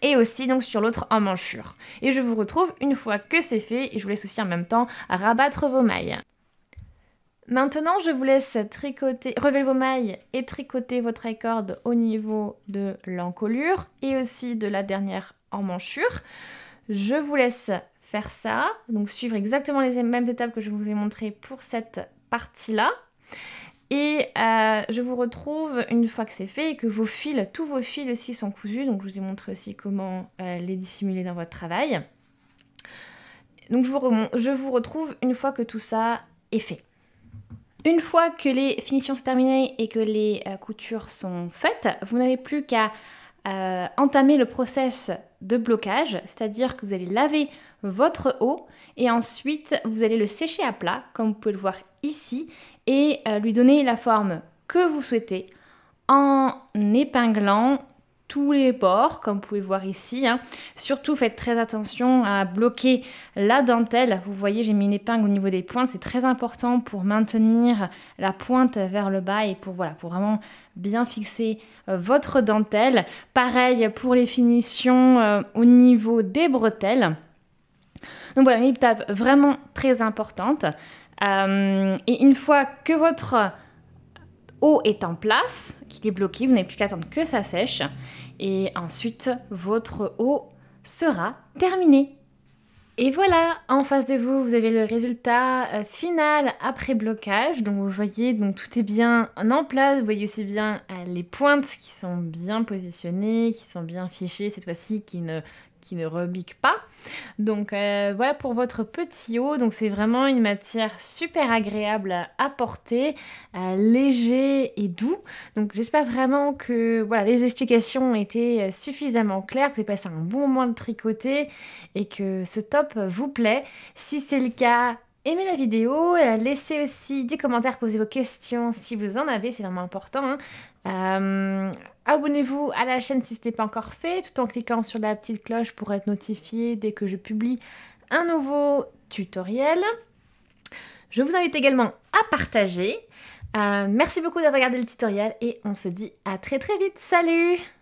et aussi donc sur l'autre emmanchure. Et je vous retrouve une fois que c'est fait, et je vous laisse aussi en même temps rabattre vos mailles. Maintenant, je vous laisse tricoter, relever vos mailles et tricoter votre high cord au niveau de l'encolure et aussi de la dernière emmanchure. Je vous laisse faire ça, donc suivre exactement les mêmes étapes que je vous ai montrées pour cette partie-là. Et je vous retrouve une fois que c'est fait et que vos fils, tous vos fils aussi sont cousus. Donc je vous ai montré aussi comment les dissimuler dans votre travail. Donc je vous retrouve une fois que tout ça est fait. Une fois que les finitions sont terminées et que les coutures sont faites, vous n'avez plus qu'à entamer le process de blocage, c'est-à-dire que vous allez laver votre haut et ensuite vous allez le sécher à plat, comme vous pouvez le voir ici, et lui donner la forme que vous souhaitez en épinglant tous les bords, comme vous pouvez voir ici. Hein. Surtout, faites très attention à bloquer la dentelle. Vous voyez, j'ai mis une épingle au niveau des pointes. C'est très important pour maintenir la pointe vers le bas et pour vraiment bien fixer votre dentelle. Pareil pour les finitions au niveau des bretelles. Donc voilà, une étape vraiment très importante. Et une fois que votre haut est en place, qu'il est bloqué, vous n'avez plus qu'à attendre que ça sèche. Et ensuite, votre haut sera terminé. Et voilà, en face de vous, vous avez le résultat final après blocage. Donc vous voyez, donc tout est bien en place. Vous voyez aussi bien les pointes qui sont bien positionnées, qui sont bien fichées cette fois-ci, qui ne rebiquent pas. Donc voilà pour votre petit haut. Donc c'est vraiment une matière super agréable à porter, léger et doux. Donc j'espère vraiment que voilà, les explications ont été suffisamment claires, que vous avez passé un bon moment de tricoter et que ce top vous plaît. Si c'est le cas, aimer la vidéo, laissez aussi des commentaires, posez vos questions si vous en avez, c'est vraiment important, hein. Abonnez-vous à la chaîne si ce n'est pas encore fait, tout en cliquant sur la petite cloche pour être notifié dès que je publie un nouveau tutoriel. Je vous invite également à partager. Merci beaucoup d'avoir regardé le tutoriel et on se dit à très vite. Salut!